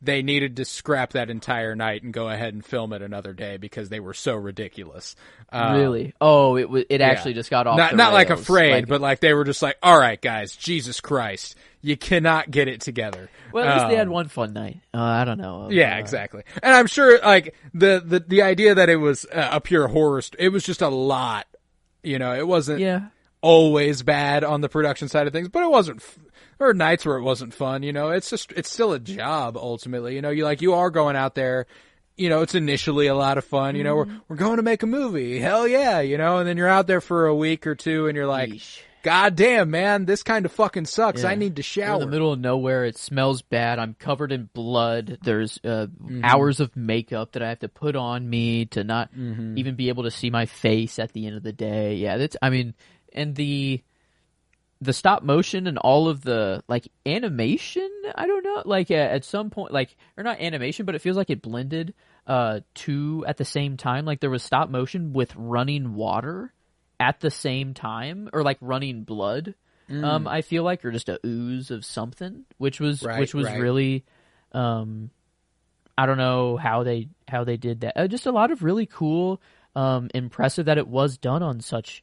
they needed to scrap that entire night and go ahead and film it another day because they were so ridiculous. Really? Oh, it actually just got off. Not like afraid, but like they were just like, all right, guys, Jesus Christ, you cannot get it together. Well, at least they had one fun night. I don't know. Exactly. And I'm sure like the idea that it was a pure horror, it was just a lot. You know, it wasn't always bad on the production side of things, but it wasn't. There were nights where it wasn't fun, you know. It's still a job ultimately, you know. You are going out there it's initially a lot of fun. We're going to make a movie. Hell yeah, and then you're out there for a week or two and you're like, Yeesh. God damn, man, this kind of fucking sucks. Yeah. I need to We're shower. in the middle of nowhere. It smells bad. I'm covered in blood. There's hours of makeup that I have to put on me to not even be able to see my face at the end of the day. Yeah, and the stop motion and all of the like animation, I don't know, like at some point, like, or not animation, but it feels like it blended two at the same time. Like there was stop motion with running water at the same time, or like running blood. I feel like, or just a ooze of something, which was really, I don't know how they did that. Just a lot of really cool, impressive that it was done on such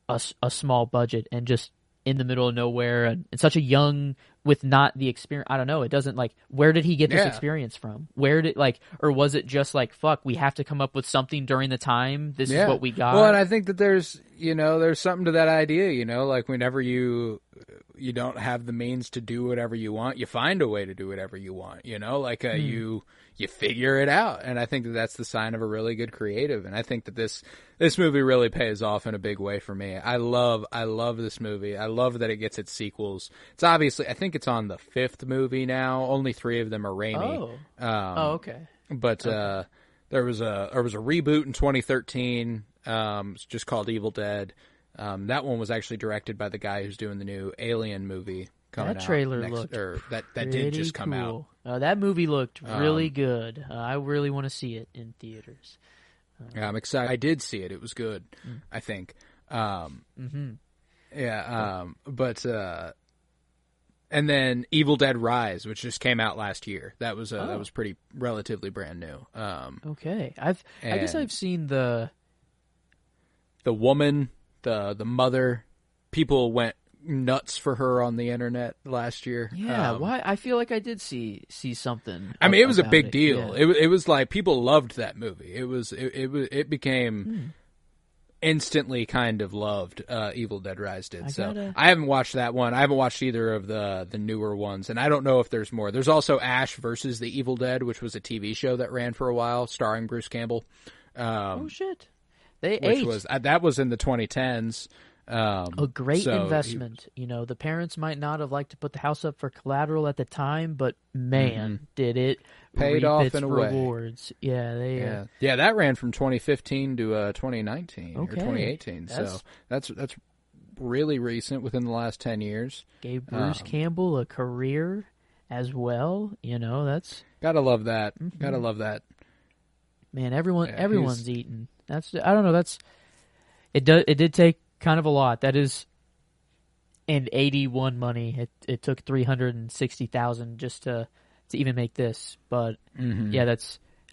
a small budget and just in the middle of nowhere and such a young, with not the experience. I don't know. It doesn't, like, where did he get this experience from? Where did, like, or was it just like, fuck, we have to come up with something during the time. This is what we got. Well, and I think that there's something to that idea, like whenever you don't have the means to do whatever you want, you find a way to do whatever you want, like you figure it out. And I think that that's the sign of a really good creative. And I think that this movie really pays off in a big way for me. I love this movie. I love that it gets its sequels. It's obviously, I think it's on the 5th movie now. Only 3 of them are Raimi. Okay. But there was a reboot in 2013. It's just called Evil Dead. That one was actually directed by the guy who's doing the new Alien movie coming out. That trailer looked that did just come out. That movie looked really good. I really want to see it in theaters. Yeah, I'm excited. I did see it. It was good, I think. But and then Evil Dead Rise, which just came out last year. That was pretty relatively brand new. Okay, I guess I've seen the woman, the mother. People went nuts for her on the internet last year. Yeah, why? I feel like I did see something. I mean, it was a big deal. Yeah. It was like people loved that movie. It became instantly kind of loved. Evil Dead Rise did. I haven't watched that one. I haven't watched either of the newer ones, and I don't know if there's more. There's also Ash versus the Evil Dead, which was a TV show that ran for a while, starring Bruce Campbell. Oh shit! That was in the 2010s. A great investment. The parents might not have liked to put the house up for collateral at the time, but man, did it paid reap off its in a rewards. way. Yeah, that ran from 2015 to 2019 or 2018. So that's really recent, within the last 10 years. Gave Bruce Campbell a career as well. That's gotta love that. Gotta love that. Man, everyone's eating. I don't know. It did take kind of a lot. That is, and 81 money. It took 360,000 just to even make this. But yeah,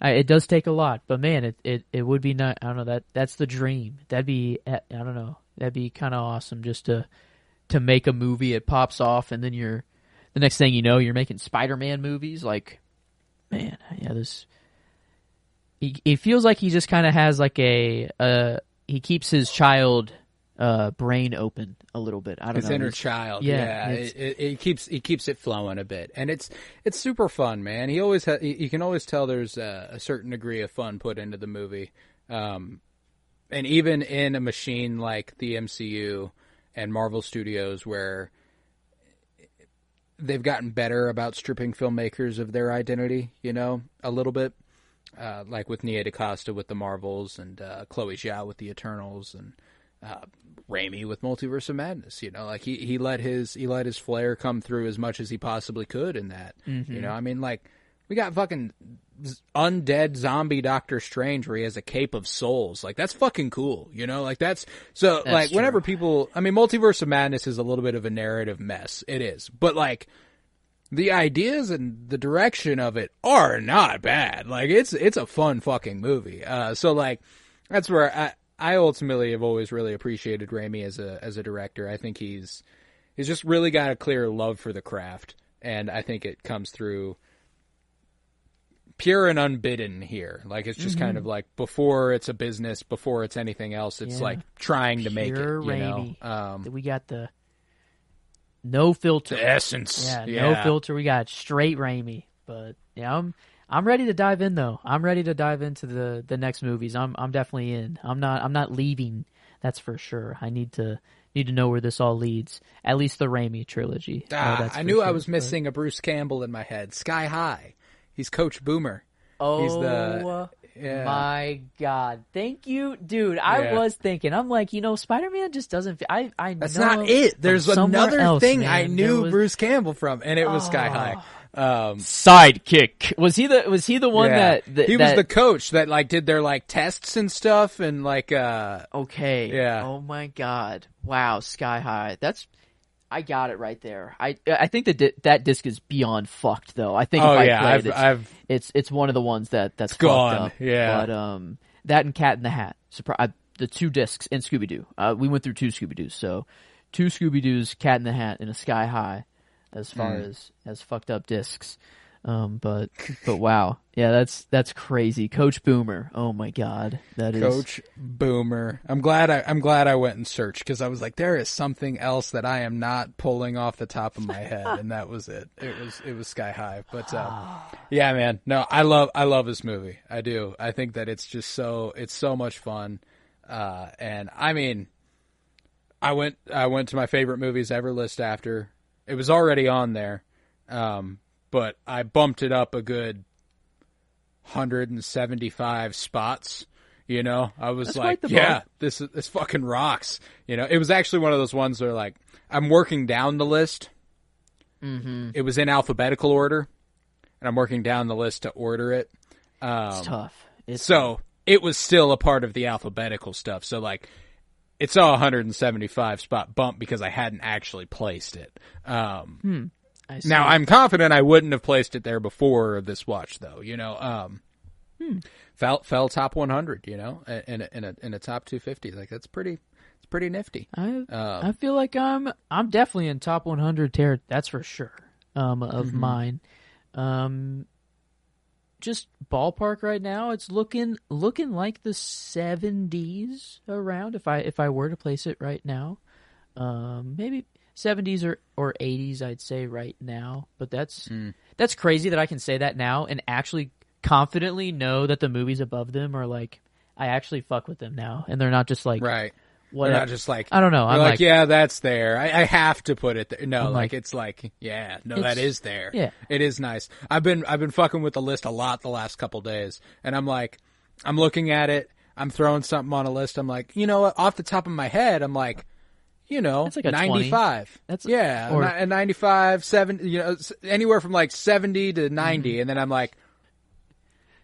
it does take a lot. But man, it would be not. I don't know, that's the dream. That'd be, I don't know. That'd be kind of awesome just to make a movie. It pops off, and then the next thing you know, you're making Spider-Man movies. Like, man, yeah, this. He feels like he just kind of has like he keeps his child brain open a little bit. I don't know. His inner child. Yeah. It keeps it flowing a bit. And it's super fun, man. He always you can always tell there's a certain degree of fun put into the movie. And even in a machine like the MCU and Marvel Studios, where they've gotten better about stripping filmmakers of their identity, a little bit. Like with Nia DaCosta with the Marvels, and Chloe Zhao with the Eternals, and Raimi with Multiverse of Madness. Like he let his flair come through as much as he possibly could in that. I mean, like, we got fucking undead zombie Doctor Strange where he has a cape of souls. Like, that's fucking cool. Like that's like, whenever people, I mean, Multiverse of Madness is a little bit of a narrative mess. It is, but like, the ideas and the direction of it are not bad. Like, it's a fun fucking movie. So like, that's where I ultimately have always really appreciated Raimi as a director. I think he's just really got a clear love for the craft, and I think it comes through pure and unbidden here. Like, it's just kind of like, before it's a business, before it's anything else, it's like trying to make it. Raimi. We got the no filter. The essence. Yeah, no filter. We got straight Raimi. But yeah, I'm ready to dive in though. I'm ready to dive into the next movies. I'm definitely in. I'm not leaving. That's for sure. I need to know where this all leads. At least the Raimi trilogy. I knew I was missing a Bruce Campbell in my head. Sky High. He's Coach Boomer. Oh, he's my God. Thank you, dude. I was thinking, I'm like, Spider-Man just doesn't I That's know not it. There's another else, thing man. I knew Bruce Campbell from, and it was Sky High. Sidekick. Was he the one that he was the coach that like did their like tests and stuff and like okay. Yeah. Oh my God. Wow, Sky High. I got it right there. I think that disc is beyond fucked though. I think it's one of the ones that's gone. Fucked up. Yeah. But that and Cat in the Hat. The 2 discs and Scooby Doo. We went through 2 Scooby Doos. So 2 Scooby Doos, Cat in the Hat, and a Sky High. As far as fucked up discs, but wow, yeah, that's crazy. Coach Boomer, oh my God, that is Coach Boomer. I'm glad I went and searched because I was like, there is something else that I am not pulling off the top of my head, and that was it. It was Sky High, but yeah, man, no, I love this movie. I do. I think that it's so much fun, and I mean, I went to my favorite movies ever list after. It was already on there, but I bumped it up a good 175 spots. I was like, yeah, this fucking rocks. It was actually one of those ones where like I'm working down the list. Mm-hmm. It was in alphabetical order, and I'm working down the list to order it. It's tough. It was still a part of the alphabetical stuff. So like. It's a 175 spot bump because I hadn't actually placed it. I see. Now I'm confident I wouldn't have placed it there before this watch, though. Fell top 100. In a top 250. Like it's pretty nifty. I feel like I'm definitely in top 100 territory. That's for sure. Of mine. Just ballpark right now, it's looking like the 70s around. If I were to place it right now, maybe 70s or 80s, I'd say right now. But that's crazy that I can say that now and actually confidently know that the movies above them are like I actually fuck with them now, and they're not just like right. What They're not just like I don't know. I'm like, yeah, that's there. I have to put it there. No, like it's like, yeah, no, that is there. Yeah, it is nice. I've been fucking with the list a lot the last couple days, and I'm like, I'm looking at it. I'm throwing something on a list. I'm like, what? Off the top of my head, I'm like, it's like a 95. 20. That's a 95, 70. Anywhere from like 70 to 90, and then I'm like.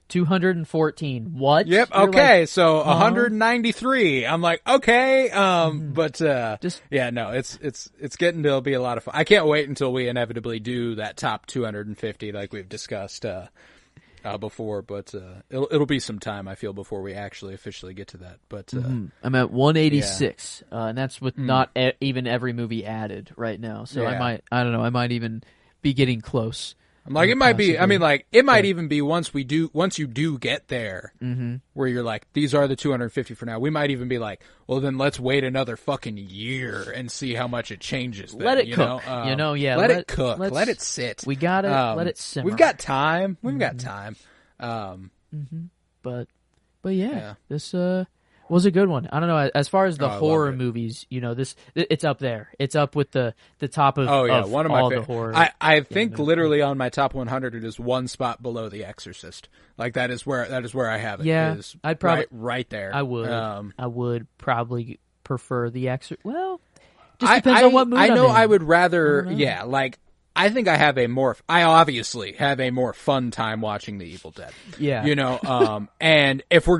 214. What? Yep. You're okay. like, so 193. I'm like, okay. But it's getting to be a lot of fun. I can't wait until we inevitably do that top 250 like we've discussed before. But it'll be some time, I feel, before we actually officially get to that. But I'm at 186, and that's with not even every movie added right now. So I might even be getting close. I'm like, it might be, I mean, like, it might even be once you do get there, where you're like, these are the 250 for now. We might even be like, well, then let's wait another fucking year and see how much it changes. Then, let it cook. Let it cook. Let it sit. We gotta let it simmer. We've got time. But yeah, this was a good one. I don't know. As far as the horror movies, it's up there. It's up with the top of one of my the horror. I think literally on my top 100, it is one spot below The Exorcist. Like that is where I have it. Yeah, I'd probably right there. I would probably prefer The Exorcist. Well, just depends on what mood I know. I'm in. I would rather. Yeah, like. I think I obviously have a more fun time watching The Evil Dead. Yeah. And if I'm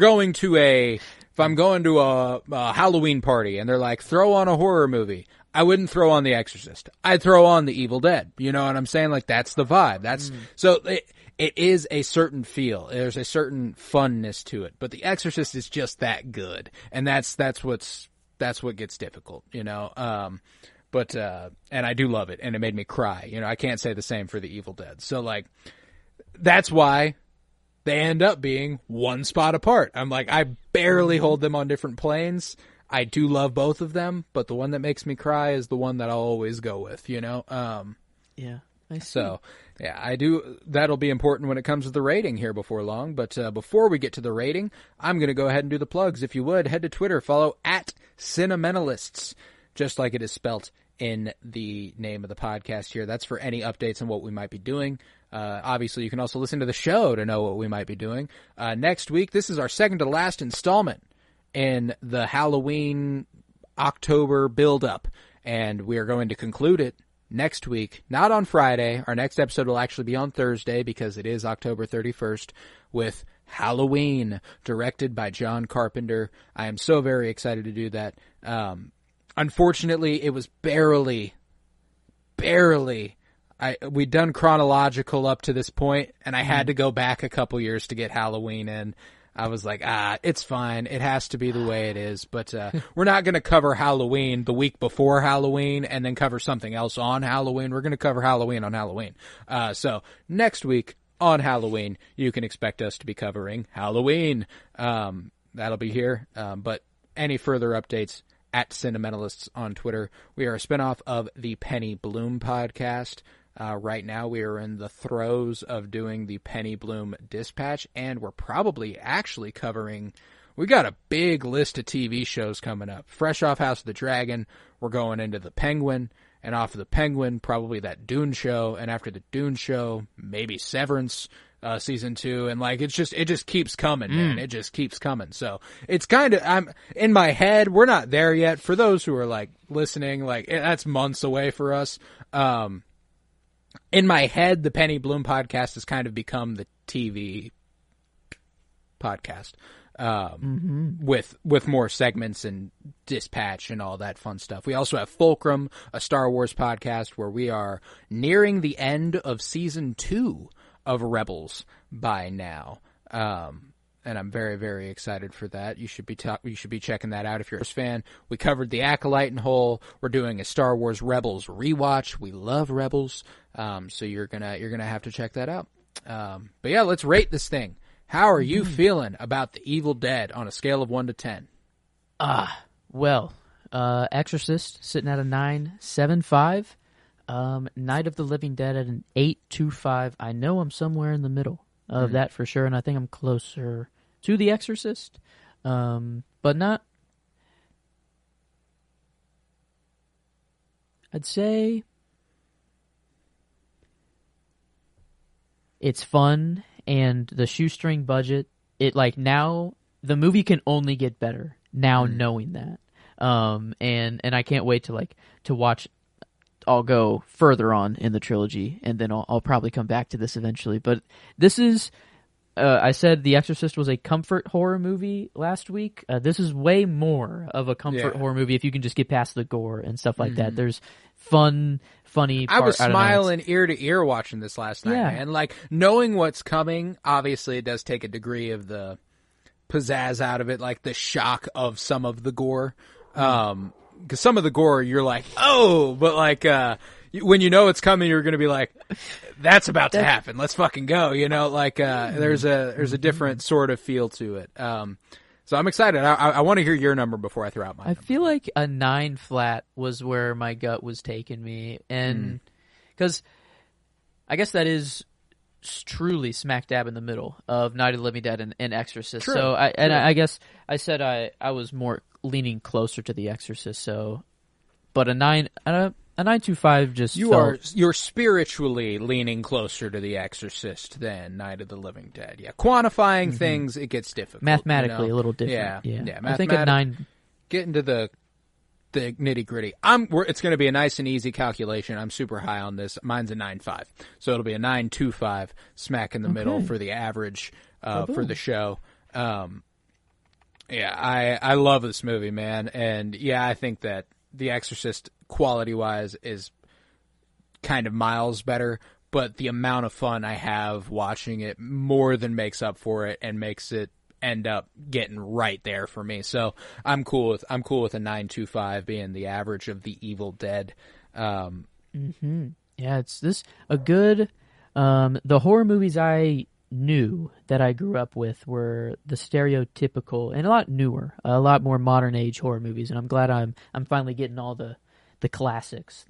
going to a Halloween party and they're like, throw on a horror movie, I wouldn't throw on The Exorcist. I'd throw on The Evil Dead. You know what I'm saying? Like, that's the vibe. So it is a certain feel. There's a certain funness to it. But The Exorcist is just that good. And that's what gets difficult, But, and I do love it, and it made me cry. I can't say the same for The Evil Dead. So, like, that's why they end up being one spot apart. I'm like, I barely hold them on different planes. I do love both of them, but the one that makes me cry is the one that I'll always go with, Yeah. I see. So, yeah, I do. That'll be important when it comes to the rating here before long. But before we get to the rating, I'm going to go ahead and do the plugs. If you would, head to Twitter, follow at Cinementalists, just like it is spelt in the name of the podcast here. That's for any updates on what we might be doing. Obviously, you can also listen to the show to know what we might be doing. Next week, this is our second to last installment in the Halloween October build-up, and we are going to conclude it next week, not on Friday. Our next episode will actually be on Thursday because it is October 31st with Halloween, directed by John Carpenter. I am so very excited to do that. Unfortunately, it was barely, we'd done chronological up to this point, and I had to go back a couple years to get Halloween in. I was like, it's fine. It has to be the way it is. But we're not going to cover Halloween the week before Halloween and then cover something else on Halloween. We're going to cover Halloween on Halloween. So next week on Halloween, you can expect us to be covering Halloween. That'll be here. But any further updates at Cinementalists on Twitter. We are a spinoff of the Penny Bloom podcast. Right now we are in the throes of doing the Penny Bloom Dispatch, and we're probably actually covering, we got a big list of TV shows coming up. Fresh off House of the Dragon, we're going into The Penguin, and off of The Penguin, probably that Dune show, and after the Dune show, maybe Severance, season 2, and like, it just keeps coming, man. It just keeps coming. So it's kind of, I'm in my head, we're not there yet. For those who are like listening, like that's months away for us. In my head, the Penny Bloom podcast has kind of become the TV podcast, with more segments and dispatch and all that fun stuff. We also have Fulcrum, a Star Wars podcast where we are nearing the end of season 2 of Rebels by now. And I'm very, very excited for that. You should be checking that out if you're a fan. We covered The Acolyte in whole. We're doing a Star Wars Rebels rewatch. We love Rebels, so you're gonna have to check that out. But yeah, let's rate this thing. How are you feeling about The Evil Dead on a scale of 1 to 10? Well, Exorcist sitting at a 9.75. Night of the Living Dead at an 8.25. I know I'm somewhere in the middle of that for sure, and I think I'm closer to The Exorcist, but not. I'd say it's fun, and the shoestring budget. It like now the movie can only get better now, knowing that, and I can't wait to watch. I'll go further on in the trilogy, and then I'll probably come back to this eventually. But this is, I said The Exorcist was a comfort horror movie last week. This is way more of a comfort horror movie if you can just get past the gore and stuff like that. There's funny I was smiling ear to ear watching this last night, man. Like, knowing what's coming, obviously it does take a degree of the pizzazz out of it, like the shock of some of the gore. Because some of the gore, you're like, oh, but like, when you know it's coming, you're going to be like, that's about to happen. Let's fucking go. You know, like, there's a different sort of feel to it. So I'm excited. I want to hear your number before I throw out mine. I feel like a 9 flat was where my gut was taking me. And because I guess that is truly smack dab in the middle of Night of the Living Dead and Exorcist. True. So I guess I said I was more leaning closer to The Exorcist. So, but a 9.25 just you're spiritually leaning closer to The Exorcist than Night of the Living Dead. Yeah, quantifying things, it gets difficult. Mathematically, a little different. Yeah. I think a 9. Get into the nitty gritty. It's going to be a nice and easy calculation. I'm super high on this. Mine's a 9.5, so it'll be a 9.25, smack in the middle for the average for the show. Yeah, I love this movie, man, and yeah, I think that The Exorcist, quality-wise, is kind of miles better, but the amount of fun I have watching it more than makes up for it and makes it end up getting right there for me. So I'm cool with a 9.25 being the average of The Evil Dead. Yeah, it's a good. The horror movies I knew that I grew up with were the stereotypical and a lot newer, a lot more modern age horror movies, and I'm glad I'm finally getting all the classics,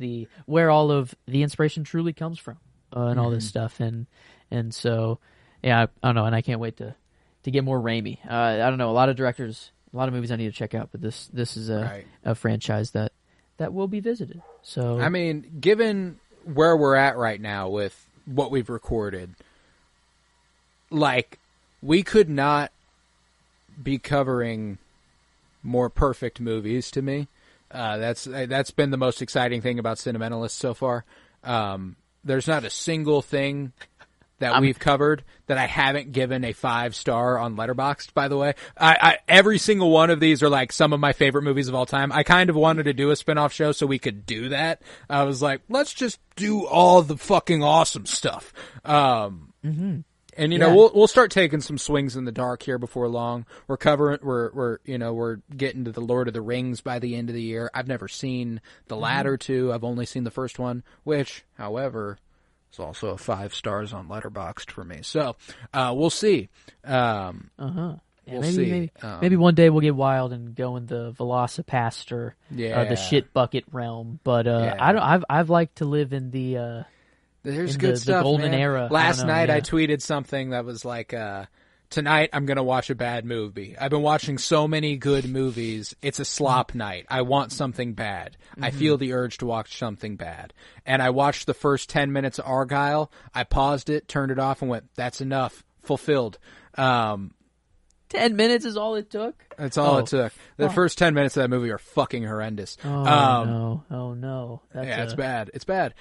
where all of the inspiration truly comes from, and all this stuff, and so yeah, I don't know, and I can't wait to get more Raimi. I don't know, a lot of directors, a lot of movies I need to check out, but this is a franchise that will be visited. So I mean, given where we're at right now with what we've recorded, like, we could not be covering more perfect movies to me. That's been the most exciting thing about Cinementalists so far. There's not a single thing that we've covered that I haven't given a 5-star on Letterboxd, by the way. Every single one of these are like some of my favorite movies of all time. I kind of wanted to do a spin-off show so we could do that. I was like, let's just do all the fucking awesome stuff. And you know, we'll start taking some swings in the dark here before long. We're getting to the Lord of the Rings by the end of the year. I've never seen the latter two. I've only seen the first one, which, however, is also a 5 stars on Letterboxd for me. So we'll see. Yeah, We'll see. Maybe one day we'll get wild and go in the Velocipaster, or the shit bucket realm. But I've liked to live in the. There's good stuff, the golden man. era. Last night I tweeted something that was like, tonight I'm going to watch a bad movie. I've been watching so many good movies. It's a slop night. I want something bad. I feel the urge to watch something bad. And I watched the first 10 minutes of Argyle. I paused it, turned it off, and went, that's enough. Fulfilled. 10 minutes is all it took? That's all it took. The first 10 minutes of that movie are fucking horrendous. No. It's bad. It's bad.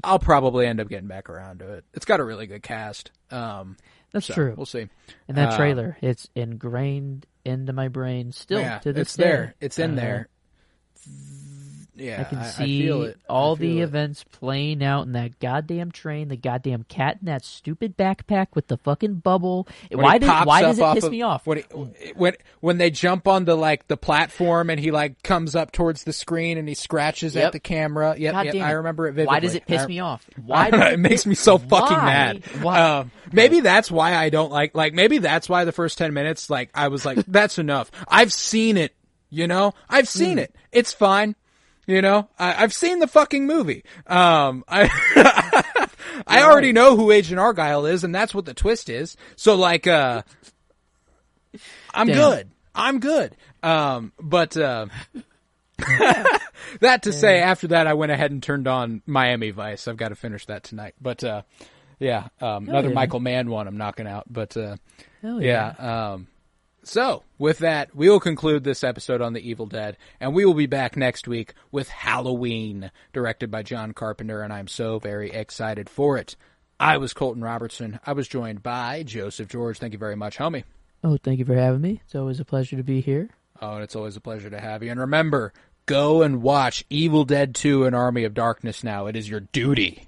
I'll probably end up getting back around to it. It's got a really good cast. That's true. We'll see. And that trailer, it's ingrained into my brain still to this day. There. It's in there. Yeah, I can see feel it. all the events playing out in that goddamn train, the goddamn cat in that stupid backpack with the fucking bubble. Why does it piss me off? When they jump on the platform and he comes up towards the screen and he scratches at the camera. Yep, I remember it vividly. Why does it piss me off? It makes me so fucking mad. Why? Maybe that's why I don't like maybe that's why the first 10 minutes I was like, that's enough. I've seen it, I've seen it. It's fine. I've seen the fucking movie. I already know who Agent Argyle is, and that's what the twist is. So, I'm good. I'm good. But that to say, after that, I went ahead and turned on Miami Vice. I've got to finish that tonight. But, another Michael Mann one I'm knocking out. But, so, with that, we will conclude this episode on The Evil Dead, and we will be back next week with Halloween, directed by John Carpenter, and I'm so very excited for it. I was Colton Robertson. I was joined by Joseph George. Thank you very much, homie. Oh, thank you for having me. It's always a pleasure to be here. Oh, and it's always a pleasure to have you. And remember, go and watch Evil Dead 2 and Army of Darkness now. It is your duty.